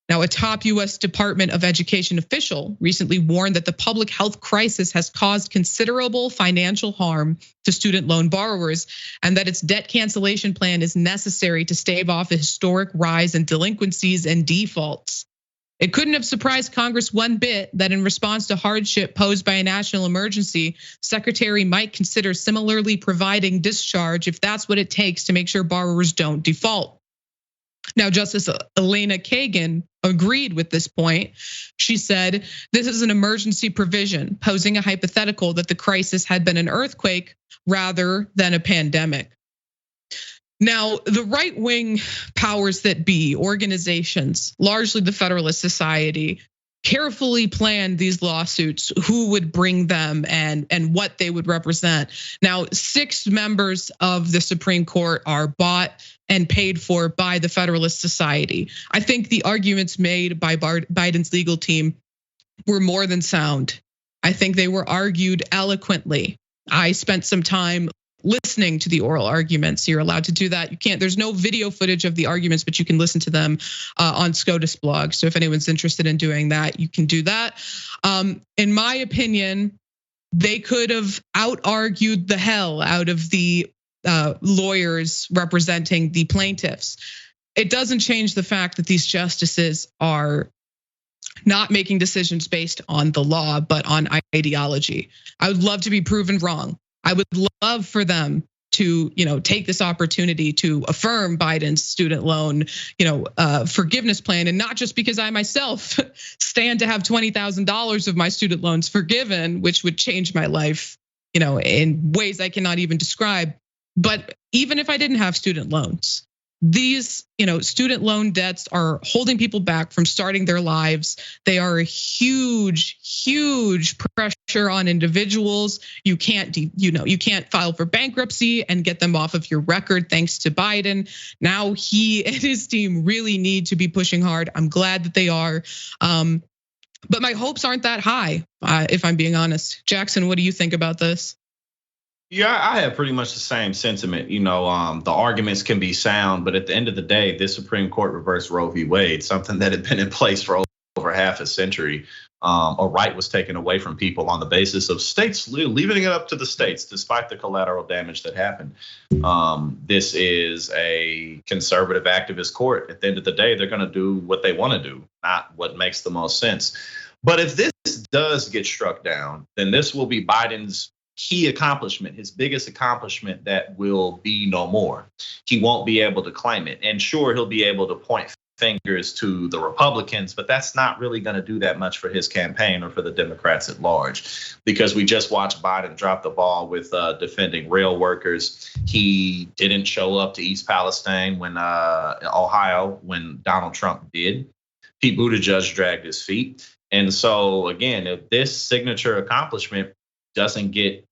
Now, a top US Department of Education official recently warned that the public health crisis has caused considerable financial harm to student loan borrowers, and that its debt cancellation plan is necessary to stave off a historic rise in delinquencies and defaults. It couldn't have surprised Congress one bit that in response to hardship posed by a national emergency, Secretary might consider similarly providing discharge if that's what it takes to make sure borrowers don't default. Now, Justice Elena Kagan agreed with this point. She said, this is an emergency provision posing a hypothetical that the crisis had been an earthquake rather than a pandemic. Now, the right-wing powers that be, organizations, largely the Federalist Society, carefully planned these lawsuits, who would bring them and what they would represent. Now, 6 members of the Supreme Court are bought and paid for by the Federalist Society. I think the arguments made by Biden's legal team were more than sound. I think they were argued eloquently. I spent some time listening to the oral arguments. You're allowed to do that. You can't, there's no video footage of the arguments, but you can listen to them on SCOTUS blog. So if anyone's interested in doing that, you can do that. In my opinion, they could have out-argued the hell out of the lawyers representing the plaintiffs. It doesn't change the fact that these justices are not making decisions based on the law, but on ideology. I would love to be proven wrong. I would love for them to, take this opportunity to affirm Biden's student loan, forgiveness plan, and not just because I myself stand to have $20,000 of my student loans forgiven, which would change my life, in ways I cannot even describe. But even if I didn't have student loans, these, student loan debts are holding people back from starting their lives. They are a huge, huge pressure on individuals. You can't, you can't file for bankruptcy and get them off of your record thanks to Biden. Now he and his team really need to be pushing hard. I'm glad that they are. But my hopes aren't that high, if I'm being honest. Jackson, what do you think about this? Yeah, I have pretty much the same sentiment. The arguments can be sound, but at the end of the day, this Supreme Court reversed Roe v. Wade, something that had been in place for over half a century. A right was taken away from people on the basis of states leaving it up to the states, despite the collateral damage that happened. This is a conservative activist court. At the end of the day, they're going to do what they want to do, not what makes the most sense. But if this does get struck down, then this will be Biden's key accomplishment, his biggest accomplishment that will be no more. He won't be able to claim it. And sure, he'll be able to point fingers to the Republicans, but that's not really going to do that much for his campaign or for the Democrats at large, because we just watched Biden drop the ball with defending rail workers. He didn't show up to East Palestine Ohio, when Donald Trump did. Pete Buttigieg dragged his feet. And so again, if this signature accomplishment doesn't get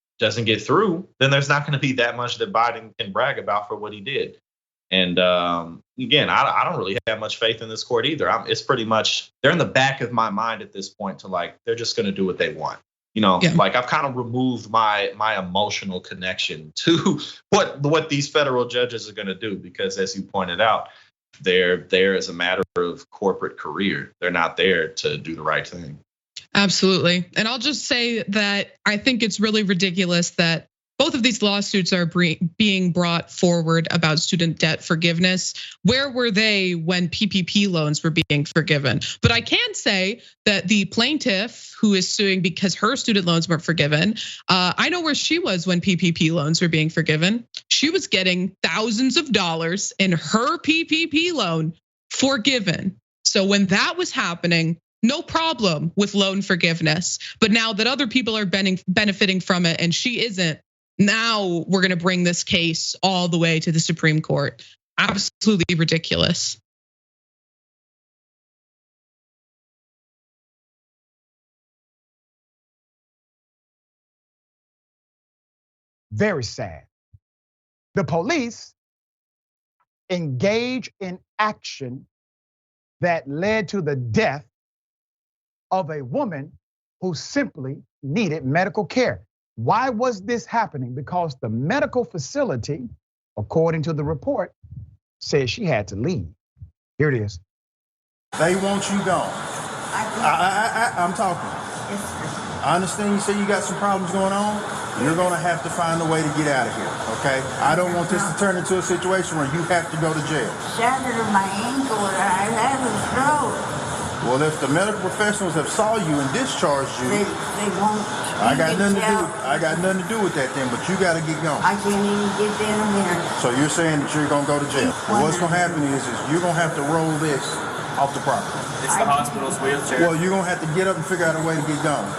through, then there's not going to be that much that Biden can brag about for what he did. And again, I don't really have much faith in this court either. It's pretty much, they're in the back of my mind at this point to they're just going to do what they want. I've kind of removed my emotional connection to what these federal judges are going to do, because as you pointed out, they're there as a matter of corporate career. They're not there to do the right thing. Absolutely. And I'll just say that I think it's really ridiculous that both of these lawsuits are being brought forward about student debt forgiveness. Where were they when PPP loans were being forgiven? But I can say that the plaintiff who is suing because her student loans weren't forgiven, I know where she was when PPP loans were being forgiven. She was getting thousands of dollars in her PPP loan forgiven. So when that was happening, no problem with loan forgiveness. But now that other people are benefiting from it and she isn't, now we're going to bring this case all the way to the Supreme Court. Absolutely ridiculous. Very sad. The police engage in action that led to the death of a woman who simply needed medical care. Why was this happening? Because the medical facility, according to the report, said she had to leave. Here it is. They want you gone. I'm talking. I understand you say you got some problems going on. You're gonna have to find a way to get out of here, okay? I don't want this to turn into a situation where you have to go to jail. Shattered my ankle and I had a stroke. Well, if the medical professionals have saw you and discharged you, They won't. I got nothing to do with that then, but you got to get going. I can't even get down a minute. So you're saying that you're going to go to jail. Well, what's going to happen is you're going to have to roll this off the property. It's the hospital's wheelchair. Well, you're going to have to get up and figure out a way to get going.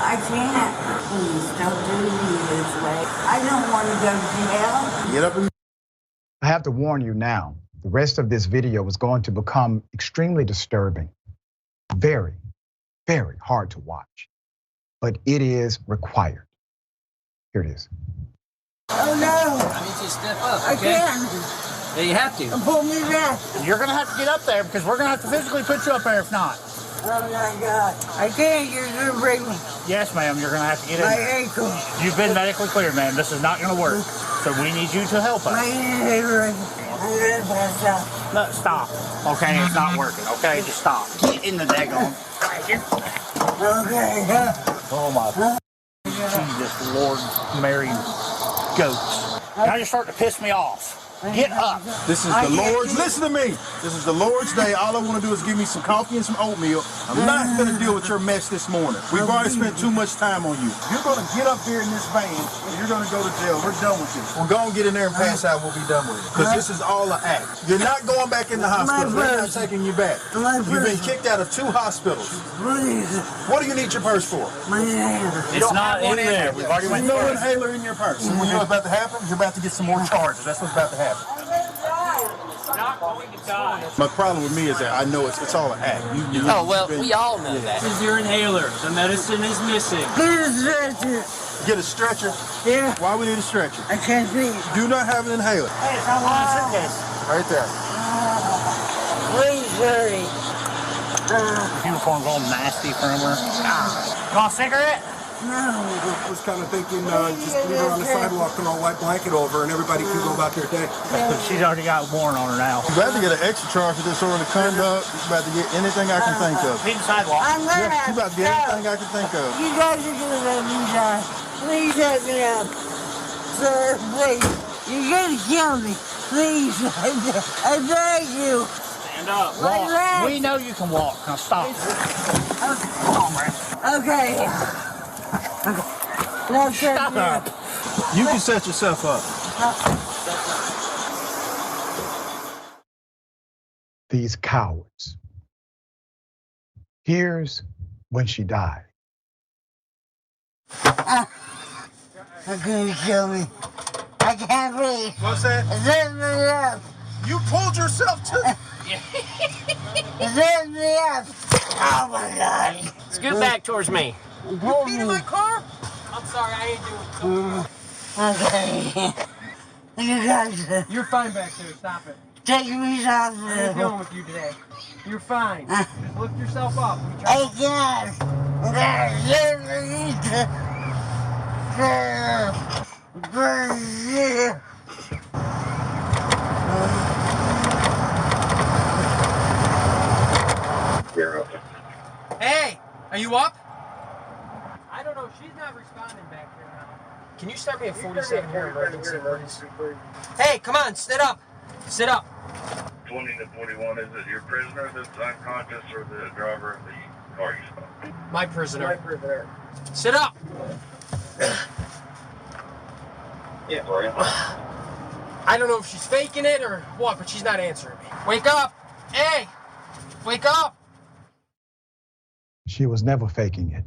I can't. Please don't do me this way. I don't want to go to jail. Get up and... I have to warn you now, the rest of this video is going to become extremely disturbing. Very, very hard to watch. But it is required. Here it is. Oh no! I need you to step up. I Okay? can't. Yeah, you have to. Pull me back. You're gonna have to get up there because we're gonna have to physically put you up there if not. Oh my God! I can't. You're gonna break me. Yes, ma'am. You're gonna have to get in My there. ankle. You've been medically cleared, ma'am. This is not gonna work. So we need you to help My us. ankle. I'm gonna pass out. No, stop. Okay, it's not working. Okay, just stop. Get in the daggone. Okay. Oh my. Jesus, Lord, Mary, goats. Now you're starting to piss me off. Get up. This is the Lord's, listen to me. This is the Lord's day. All I want to do is give me some coffee and some oatmeal. I'm not going to deal with your mess this morning. We've already spent too much time on you. You're going to get up here in this van and you're going to go to jail. We're done with this. We're going to get in there and pass out. We'll be done with it. Because this is all an act. You're not going back in the hospital. We're not taking you back. You've been kicked out of 2 hospitals. What do you need your purse for? It's not in there. We've already went no through it. inhaler in your purse. And when you know what's about to happen? You're about to get some more charges. That's what's about to happen. Not going to die. My problem with me is that I know it's all an act. Oh, well, we all know that. This is your inhaler. The medicine is missing. Get a stretcher. Yeah. Why we need a stretcher? I can't breathe. Do not have an inhaler. Hey, it's not one of the suitcases. Right there. Please hurry. Uniform's all nasty from her. You want a cigarette? No. I was kind of thinking just leave her on the sidewalk and I'll white blanket over and everybody can go about their day. She's already got a warrant on her now. You're about to get an extra charge for disorderly conduct. You're about to get anything I can think of. Leave the sidewalk. I'm gonna Yeah, you're about to get anything I can think of. You guys are gonna let me die. Please help me out. Sir, please. You're gonna kill me. Please. I beg you. Stand up. Walk. We know you can walk. Now stop. Come on, man. Okay. No, Stop up. You can set yourself up. These cowards. Here's when she died. They're gonna kill me. I can't breathe. What's that? Let me up. You pulled yourself to... Let me up. Oh my God. Scoot back towards me. You peed in my car? I'm sorry, I ain't doing Okay. You guys You're fine back there. Stop it. take me to the I ain't hospital. dealing with you today. You're fine. Just lift yourself up. I can't. Hey, are you up? I don't know. She's not responding back here now. Can you start me a 47 here emergency, please? Hey, come on, sit up. Sit up. 20 to 41, is it your prisoner that's unconscious or the driver of the car you stopped? My prisoner. My prisoner. Sit up. Yeah, sorry. I don't know if she's faking it or what, but she's not answering me. Wake up. Hey, wake up. She was never faking it.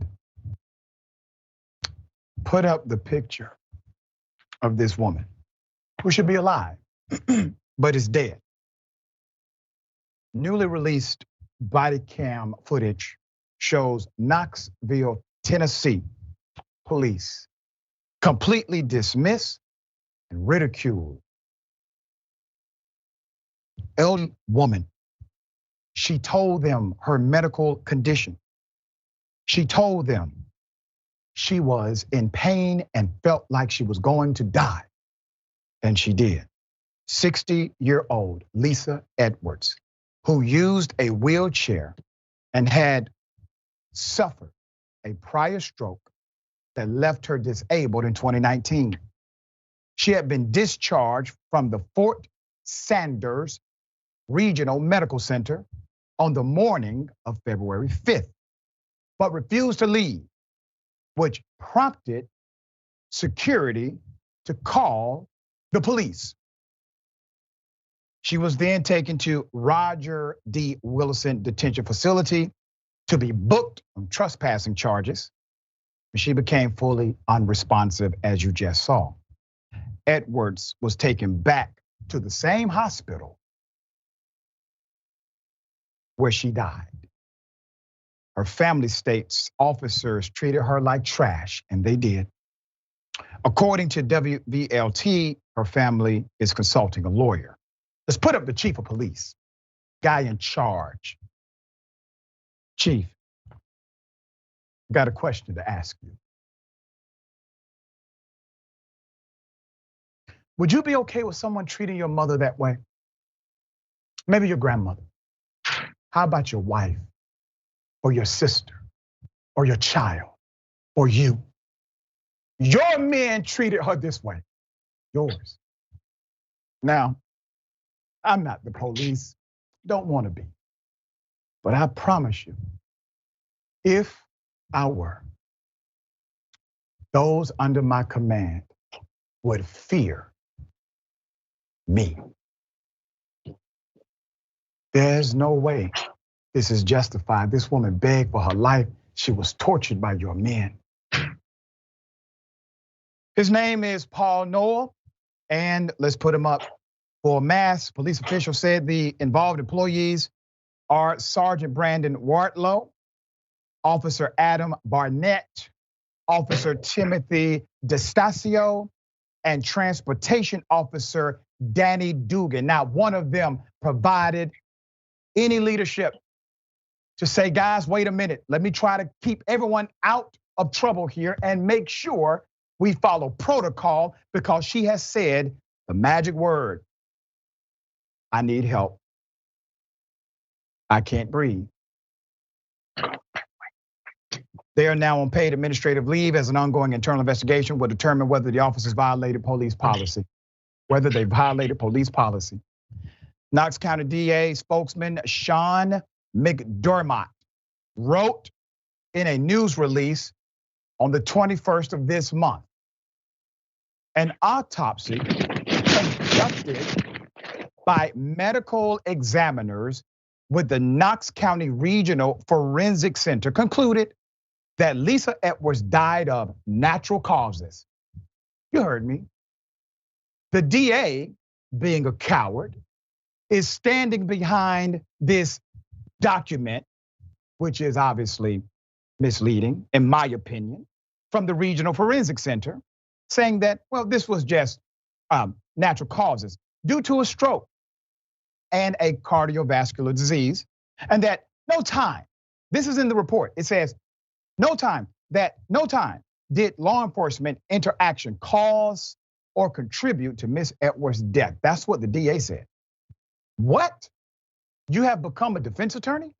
Put up the picture of this woman who should be alive, but is dead. Newly released body cam footage shows Knoxville, Tennessee police completely dismiss and ridicule elderly woman. She told them her medical condition. She told them she was in pain and felt like she was going to die. And she did. 60-year-old Lisa Edwards, who used a wheelchair and had suffered a prior stroke that left her disabled in 2019. She had been discharged from the Fort Sanders Regional Medical Center on the morning of February 5th, but refused to leave, which prompted security to call the police. She was then taken to Roger D. Wilson Detention Facility to be booked on trespassing charges. She became fully unresponsive, as you just saw. Edwards was taken back to the same hospital where she died. Her family states officers treated her like trash, and they did. According to WVLT, her family is consulting a lawyer. Let's put up the chief of police, guy in charge. Chief, got a question to ask you. Would you be okay with someone treating your mother that way? Maybe your grandmother. How about your wife or your sister or your child or you? Your men treated her this way, yours. Now, I'm not the police, don't want to be. But I promise you, if I were, those under my command would fear me. There's no way this is justified. This woman begged for her life. She was tortured by your men. His name is Paul Noel, and let's put him up for mass. Police officials said the involved employees are Sergeant Brandon Wardlow, Officer Adam Barnett, Officer Timothy DeStasio, and Transportation Officer Danny Dugan. Now, one of them provided any leadership to say, guys, wait a minute. Let me try to keep everyone out of trouble here and make sure we follow protocol, because she has said the magic word: I need help. I can't breathe. They are now on paid administrative leave, as an ongoing internal investigation will determine whether the officers violated police policy. Whether they violated police policy. Knox County DA spokesman Sean McDermott wrote in a news release on the 21st of this month: an autopsy conducted by medical examiners with the Knox County Regional Forensic Center concluded that Lisa Edwards died of natural causes. You heard me. The DA, being a coward, is standing behind this document, which is obviously misleading, in my opinion, from the Regional Forensic Center, saying that, well, this was just natural causes due to a stroke and a cardiovascular disease, and that no time, this is in the report, it says, no time did law enforcement interaction cause or contribute to Miss Edwards' death. That's what the DA said. What? You have become a defense attorney?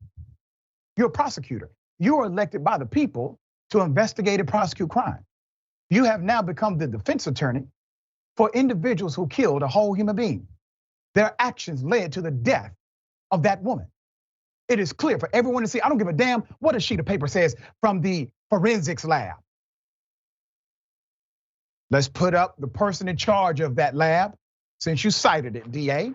You're a prosecutor. You are elected by the people to investigate and prosecute crime. You have now become the defense attorney for individuals who killed a whole human being. Their actions led to the death of that woman. It is clear for everyone to see. I don't give a damn what a sheet of paper says from the forensics lab. Let's put up the person in charge of that lab, since you cited it, DA.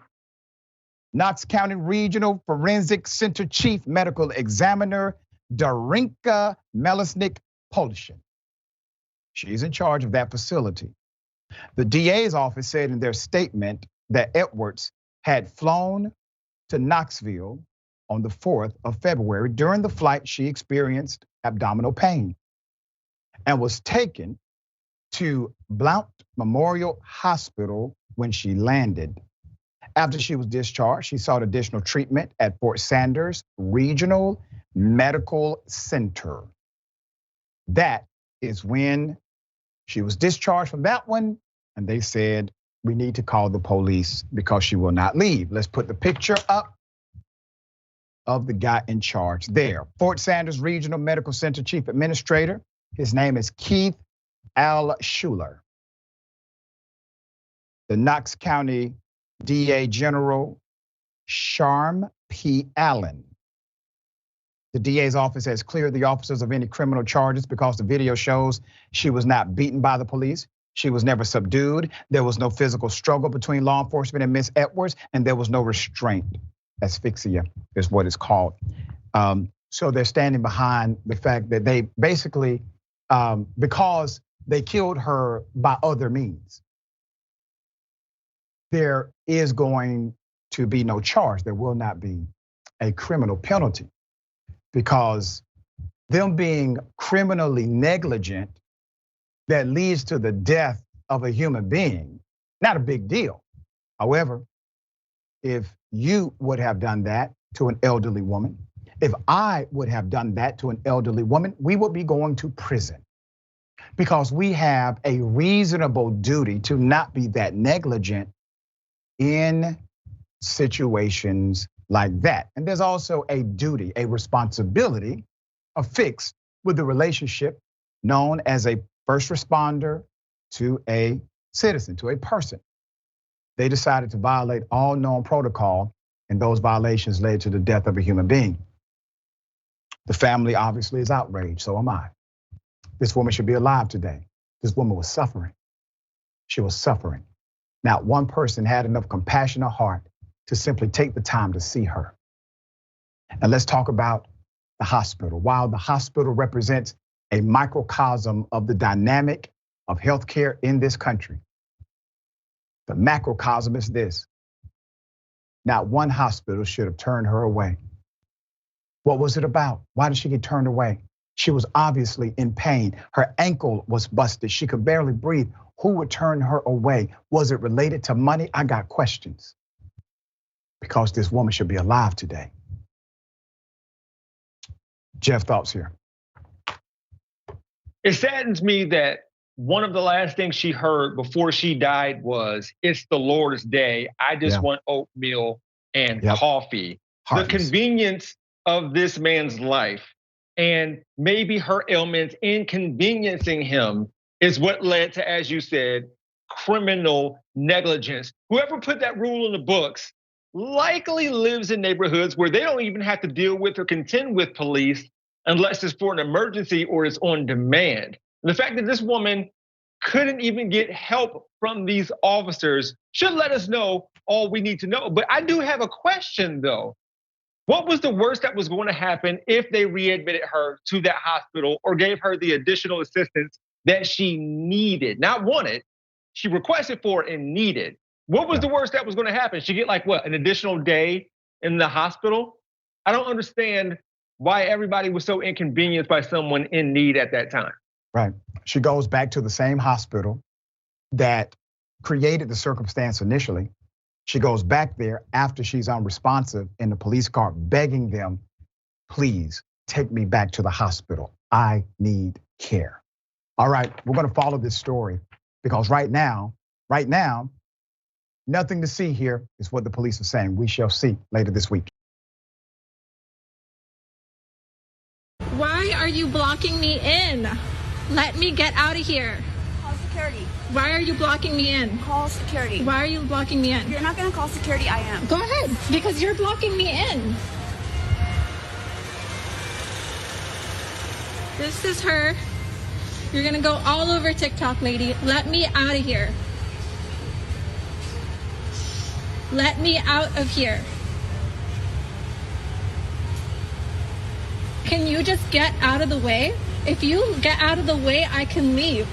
Knox County Regional Forensic Center Chief Medical Examiner, Darinka Melisnik Polshin. She's in charge of that facility. The DA's office said in their statement that Edwards had flown to Knoxville on the 4th of February. During the flight, she experienced abdominal pain and was taken to Blount Memorial Hospital when she landed. After she was discharged, she sought additional treatment at Fort Sanders Regional Medical Center. That is when she was discharged from that one, and they said, we need to call the police because she will not leave. Let's put the picture up of the guy in charge there. Fort Sanders Regional Medical Center Chief Administrator, his name is Keith Al Schuler. The Knox County DA General, Sharm P. Allen. The DA's office has cleared the officers of any criminal charges because the video shows she was not beaten by the police. She was never subdued. There was no physical struggle between law enforcement and Miss Edwards, and there was no restraint. Asphyxia is what it's called. So they're standing behind the fact that they basically, because they killed her by other means, there is going to be no charge. There will not be a criminal penalty because them being criminally negligent that leads to the death of a human being, not a big deal. However, if you would have done that to an elderly woman, if I would have done that to an elderly woman, we would be going to prison because we have a reasonable duty to not be that negligent in situations like that. And there's also a duty, a responsibility affixed with the relationship known as a first responder to a citizen, to a person. They decided to violate all known protocol, and those violations led to the death of a human being. The family obviously is outraged, so am I. This woman should be alive today. This woman was suffering. She was suffering. Not one person had enough compassion or heart to simply take the time to see her. And let's talk about the hospital. While the hospital represents a microcosm of the dynamic of healthcare in this country, the macrocosm is this: not one hospital should have turned her away. What was it about? Why did she get turned away? She was obviously in pain. Her ankle was busted. She could barely breathe. Who would turn her away? Was it related to money? I got questions. Because this woman should be alive today. Jeff, thoughts here? It saddens me that one of the last things she heard before she died was, "It's the Lord's day. I just want oatmeal and coffee." The convenience of this man's life and maybe her ailments inconveniencing him is what led to, as you said, criminal negligence. Whoever put that rule in the books likely lives in neighborhoods where they don't even have to deal with or contend with police unless it's for an emergency or it's on demand. And the fact that this woman couldn't even get help from these officers should let us know all we need to know. But I do have a question though. What was the worst that was going to happen if they readmitted her to that hospital or gave her the additional assistance that she needed, not wanted, she requested for and needed? What was the worst that was going to happen? She get like what, an additional day in the hospital? I don't understand why everybody was so inconvenienced by someone in need at that time. Right, she goes back to the same hospital that created the circumstance initially. She goes back there after she's unresponsive in the police car, begging them, please take me back to the hospital. I need care. All right, we're gonna follow this story because right now, nothing to see here is what the police are saying. We shall see later this week. Why are you blocking me in? Let me get out of here. Call security. Why are you blocking me in? Call security. Why are you blocking me in? You're not gonna call security, I am. Go ahead, because you're blocking me in. This is her. You're gonna go all over TikTok, lady. Let me out of here. Let me out of here. Can you just get out of the way? If you get out of the way, I can leave.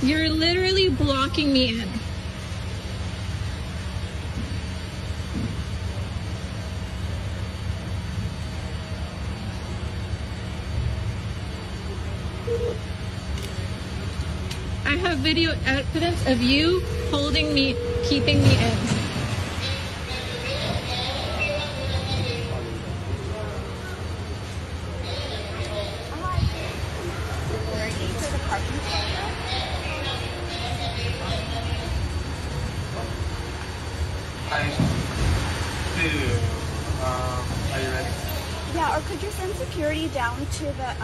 You're literally blocking me in. I have video evidence of you holding me, keeping me in. Are you ready? Yeah, or could you send security down to the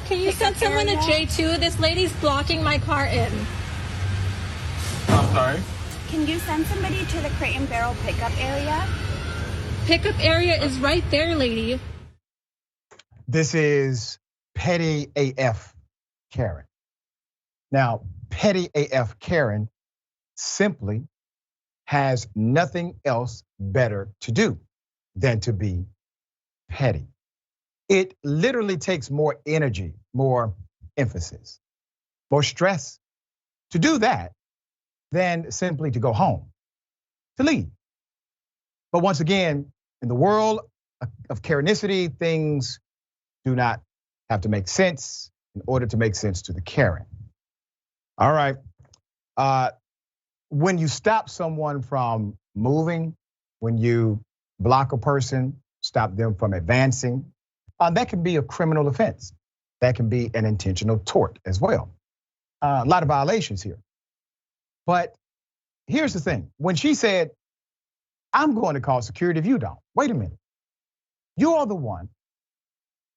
Can you send someone to J2? This lady's blocking my car in. I'm sorry. can you send somebody to the Crate and Barrel pickup area? Pickup area is right there, lady. This is petty AF Karen. Now, petty AF Karen simply has nothing else better to do than to be petty. It literally takes more energy, more emphasis, more stress to do that than simply to go home, to leave. But once again, in the world of Karenicity, things do not have to make sense in order to make sense to the Karen. All right. When you stop someone from moving, when you block a person, stop them from advancing, that can be a criminal offense. That can be an intentional tort as well. A lot of violations here. But here's the thing. When she said, I'm going to call security if you don't. Wait a minute. You are the one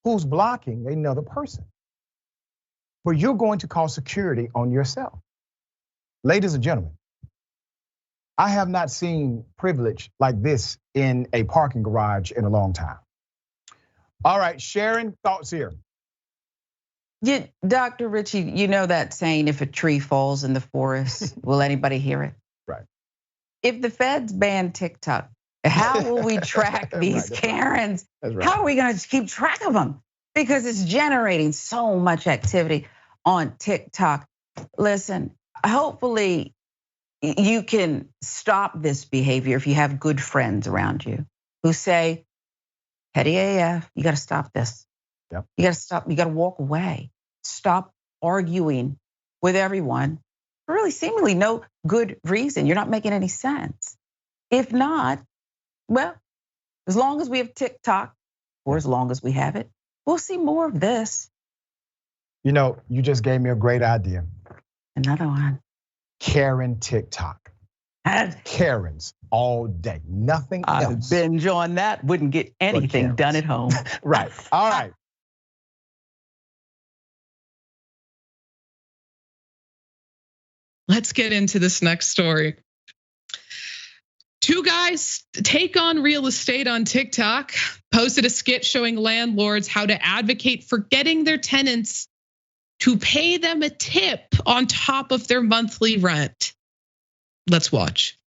who's blocking another person. But you're going to call security on yourself. Ladies and gentlemen, I have not seen privilege like this in a parking garage in a long time. All right, Sharon, thoughts here. Yeah, Dr. Richey, you know that saying, if a tree falls in the forest, will anybody hear it? Right. If the feds ban TikTok, how will we track these Karens? That's right. How are we gonna keep track of them? Because it's generating so much activity on TikTok. Listen, hopefully you can stop this behavior if you have good friends around you who say, petty AF, you gotta stop this. Yep. You gotta stop, you gotta walk away. Stop arguing with everyone for really seemingly no good reason. You're not making any sense. If not, well, as long as we have TikTok, or as long as we have it, we'll see more of this. You know, you just gave me a great idea. Another one. Karen TikTok. Karens all day, nothing else. Binge on that, wouldn't get anything done at home. Right, all right. Let's get into this next story. Two guys take on real estate on TikTok, posted a skit showing landlords how to advocate for getting their tenants to pay them a tip on top of their monthly rent. Let's watch.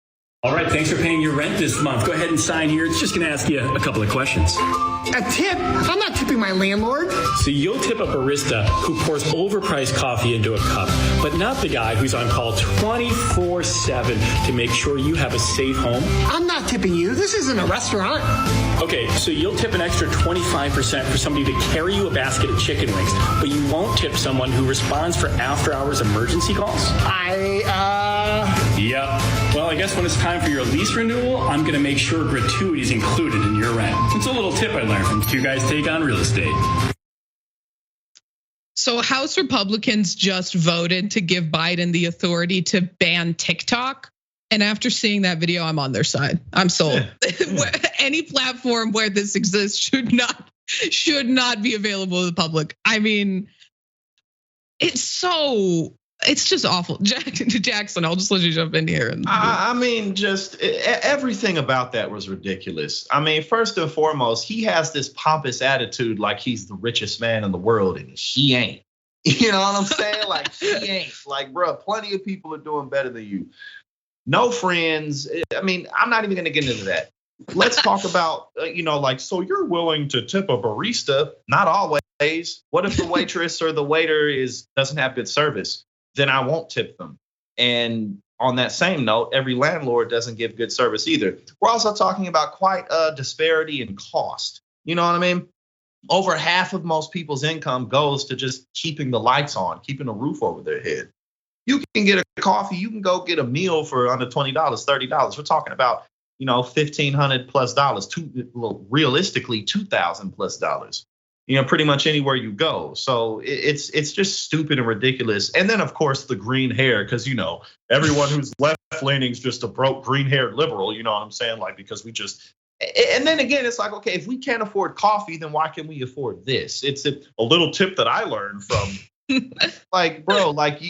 All right, thanks for paying your rent this month. Go ahead and sign here. It's just gonna ask you a couple of questions. A tip? I'm not tipping my landlord. So you'll tip a barista who pours overpriced coffee into a cup, but not the guy who's on call 24/7 to make sure you have a safe home. I'm not tipping you. This isn't a restaurant. Okay, so you'll tip an extra 25% for somebody to carry you a basket of chicken wings, but you won't tip someone who responds for after-hours emergency calls? Yep. Well, I guess when it's time for your lease renewal, I'm gonna make sure gratuity is included in your rent. It's a little tip I learned from two guys take on real estate. So House Republicans just voted to give Biden the authority to ban TikTok. And after seeing that video, I'm on their side. I'm sold. Any platform where this exists should not be available to the public. I mean, it's just awful. Jackson, I'll just let you jump in here. I mean, just everything about that was ridiculous. I mean, first and foremost, he has this pompous attitude like he's the richest man in the world, and he ain't. You know what I'm saying? Like, he ain't. Like, bro, plenty of people are doing better than you. No friends. I mean, I'm not even gonna get into that. Let's talk about, so you're willing to tip a barista? Not always. What if the waitress or the waiter doesn't have good service? Then I won't tip them. And on that same note, every landlord doesn't give good service either. We're also talking about quite a disparity in cost. You know what I mean? Over half of most people's income goes to just keeping the lights on, keeping a roof over their head. You can get a coffee, you can go get a meal for under $20, $30. We're talking about, $1,500 plus dollars, realistically $2,000 plus dollars. Pretty much anywhere you go. So it's just stupid and ridiculous. And then, of course, the green hair, because, everyone who's left-leaning is just a broke green-haired liberal, you know what I'm saying? Like, because we just, and then again, it's like, okay, if we can't afford coffee, then why can we afford this? It's a little tip that I learned from, like, bro, like,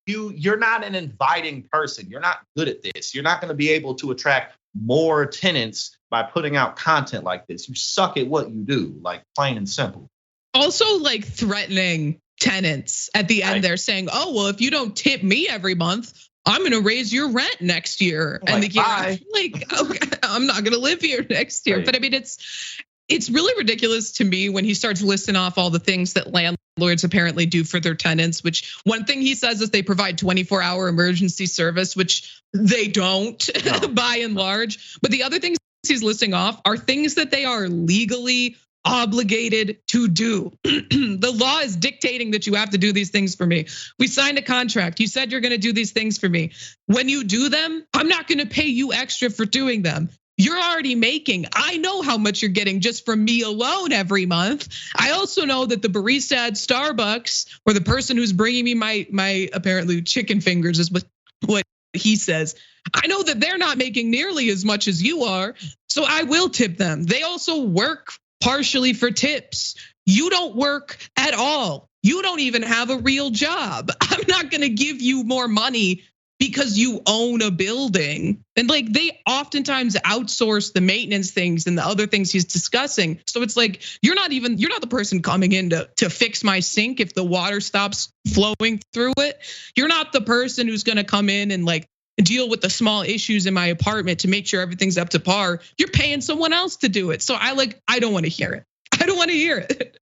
you're not an inviting person. You're not good at this. You're not going to be able to attract more tenants by putting out content like this. You suck at what you do, like plain and simple. Also, like threatening tenants at the end, they're saying, "Oh, well, if you don't tip me every month, I'm going to raise your rent next year." Like, and the year, bye. like, okay, I'm not going to live here next year. Right. But I mean, it's really ridiculous to me when he starts listing off all the things that landlords apparently do for their tenants, which one thing he says is they provide 24-hour emergency service, which they don't by and large. But the other things he's listing off are things that they are legally obligated to do. The law is dictating that you have to do these things for me. We signed a contract. You said you're going to do these things for me. When you do them, I'm not going to pay you extra for doing them. You're already making. I know how much you're getting just from me alone every month. I also know that the barista at Starbucks, or the person who's bringing me my apparently chicken fingers, is what he says. I know that they're not making nearly as much as you are, so I will tip them. They also work partially for tips. You don't work at all. You don't even have a real job. I'm not going to give you more money because you own a building. And like, they oftentimes outsource the maintenance things and the other things he's discussing. So it's like, you're not the person coming in to fix my sink if the water stops flowing through it. You're not the person who's going to come in and like deal with the small issues in my apartment to make sure everything's up to par. You're paying someone else to do it. So I don't want to hear it. I don't want to hear it.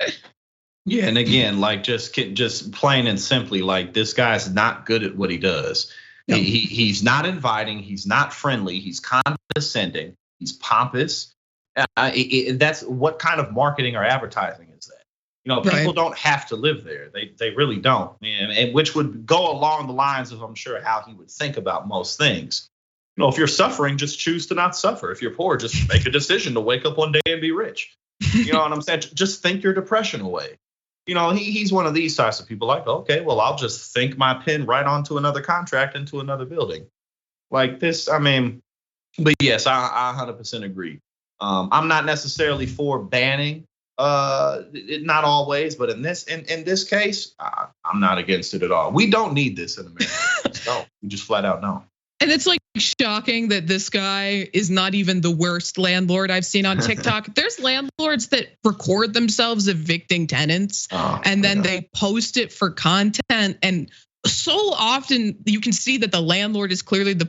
Yeah, and again, like just plain and simply, like this guy's not good at what he does. No. He's not inviting. He's not friendly. He's condescending. He's pompous. That's what kind of marketing or advertising is that? You know, people don't have to live there. They really don't, and which would go along the lines of, I'm sure, how he would think about most things. You know, if you're suffering, just choose to not suffer. If you're poor, just make a decision to wake up one day and be rich. You know what I'm saying? Just think your depression away. You know, he's one of these types of people like, okay, well, I'll just think my pen right onto another contract into another building. Like this, I mean, but yes, I 100% agree. I'm not necessarily for banning, not always, but in this case, I'm not against it at all. We don't need this in America. No, we just flat out no. And it's like shocking that this guy is not even the worst landlord I've seen on TikTok. There's landlords that record themselves evicting tenants and then they post it for content. And so often you can see that the landlord is clearly the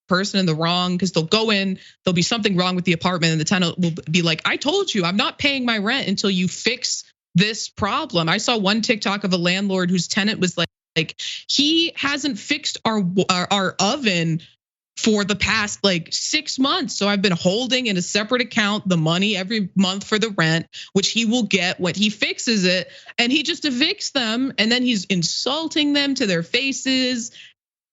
person in the wrong, because they'll go in, there'll be something wrong with the apartment and the tenant will be like, I told you, I'm not paying my rent until you fix this problem. I saw one TikTok of a landlord whose tenant was like he hasn't fixed our oven for the past like 6 months. So I've been holding in a separate account the money every month for the rent, which he will get when he fixes it. And he just evicts them. And then he's insulting them to their faces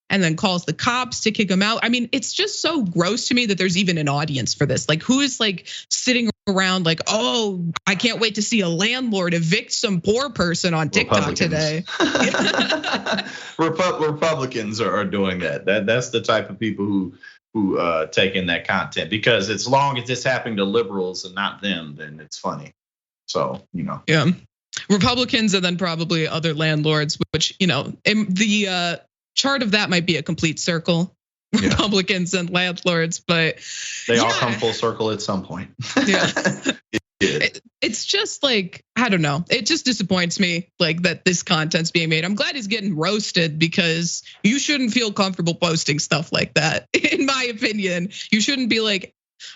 and then calls the cops to kick them out. I mean, it's just so gross to me that there's even an audience for this. Like, who is like sitting around like, oh, I can't wait to see a landlord evict some poor person on TikTok today. Republicans are doing that. That's the type of people who take in that content, because as long as it's happening to liberals and not them, then it's funny. So, you know. Yeah. Republicans and then probably other landlords, which, you know, the chart of that might be a complete circle. Yeah. Republicans and landlords, but they all come full circle at some point. Yeah. It's just like, I don't know. It just disappoints me like that this content's being made. I'm glad he's getting roasted, because you shouldn't feel comfortable posting stuff like that. In my opinion, you shouldn't be like,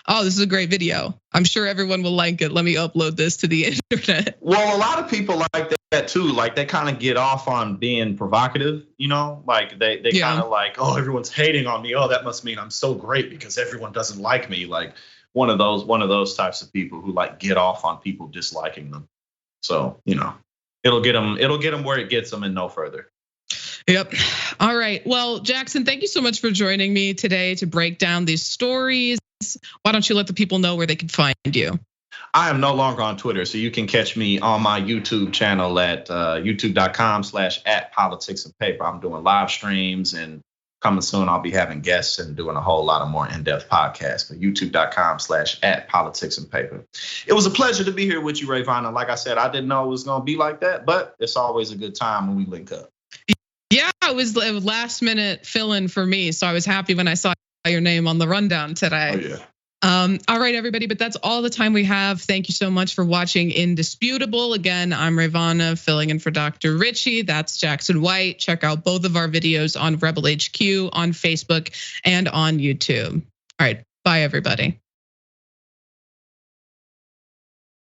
oh, this is a great video. I'm sure everyone will like it. Let me upload this to the internet. Well, a lot of people like that too. Like they kind of get off on being provocative, you know, like they kind of like, oh, everyone's hating on me. Oh, that must mean I'm so great because everyone doesn't like me. Like one of those types of people who like get off on people disliking them. So, you know, it'll get them where it gets them and no further. Yep. All right. Well, Jackson, thank you so much for joining me today to break down these stories. Why don't you let the people know where they can find you? I am no longer on Twitter, so you can catch me on my YouTube channel at youtube.com/@politicsandpaper. I'm doing live streams, and coming soon I'll be having guests and doing a whole lot of more in-depth podcasts. But youtube.com/@politicsandpaper. It was a pleasure to be here with you, Rayyvana. Like I said, I didn't know it was going to be like that, but it's always a good time when we link up. Yeah, it was a last minute fill-in for me. So I was happy when I saw your name on the rundown today. Oh, yeah. All right, everybody, but that's all the time we have. Thank you so much for watching Indisputable. Again, I'm Rayyvana, filling in for Dr. Richey. That's Jackson White. Check out both of our videos on Rebel HQ, on Facebook, and on YouTube. All right, bye, everybody.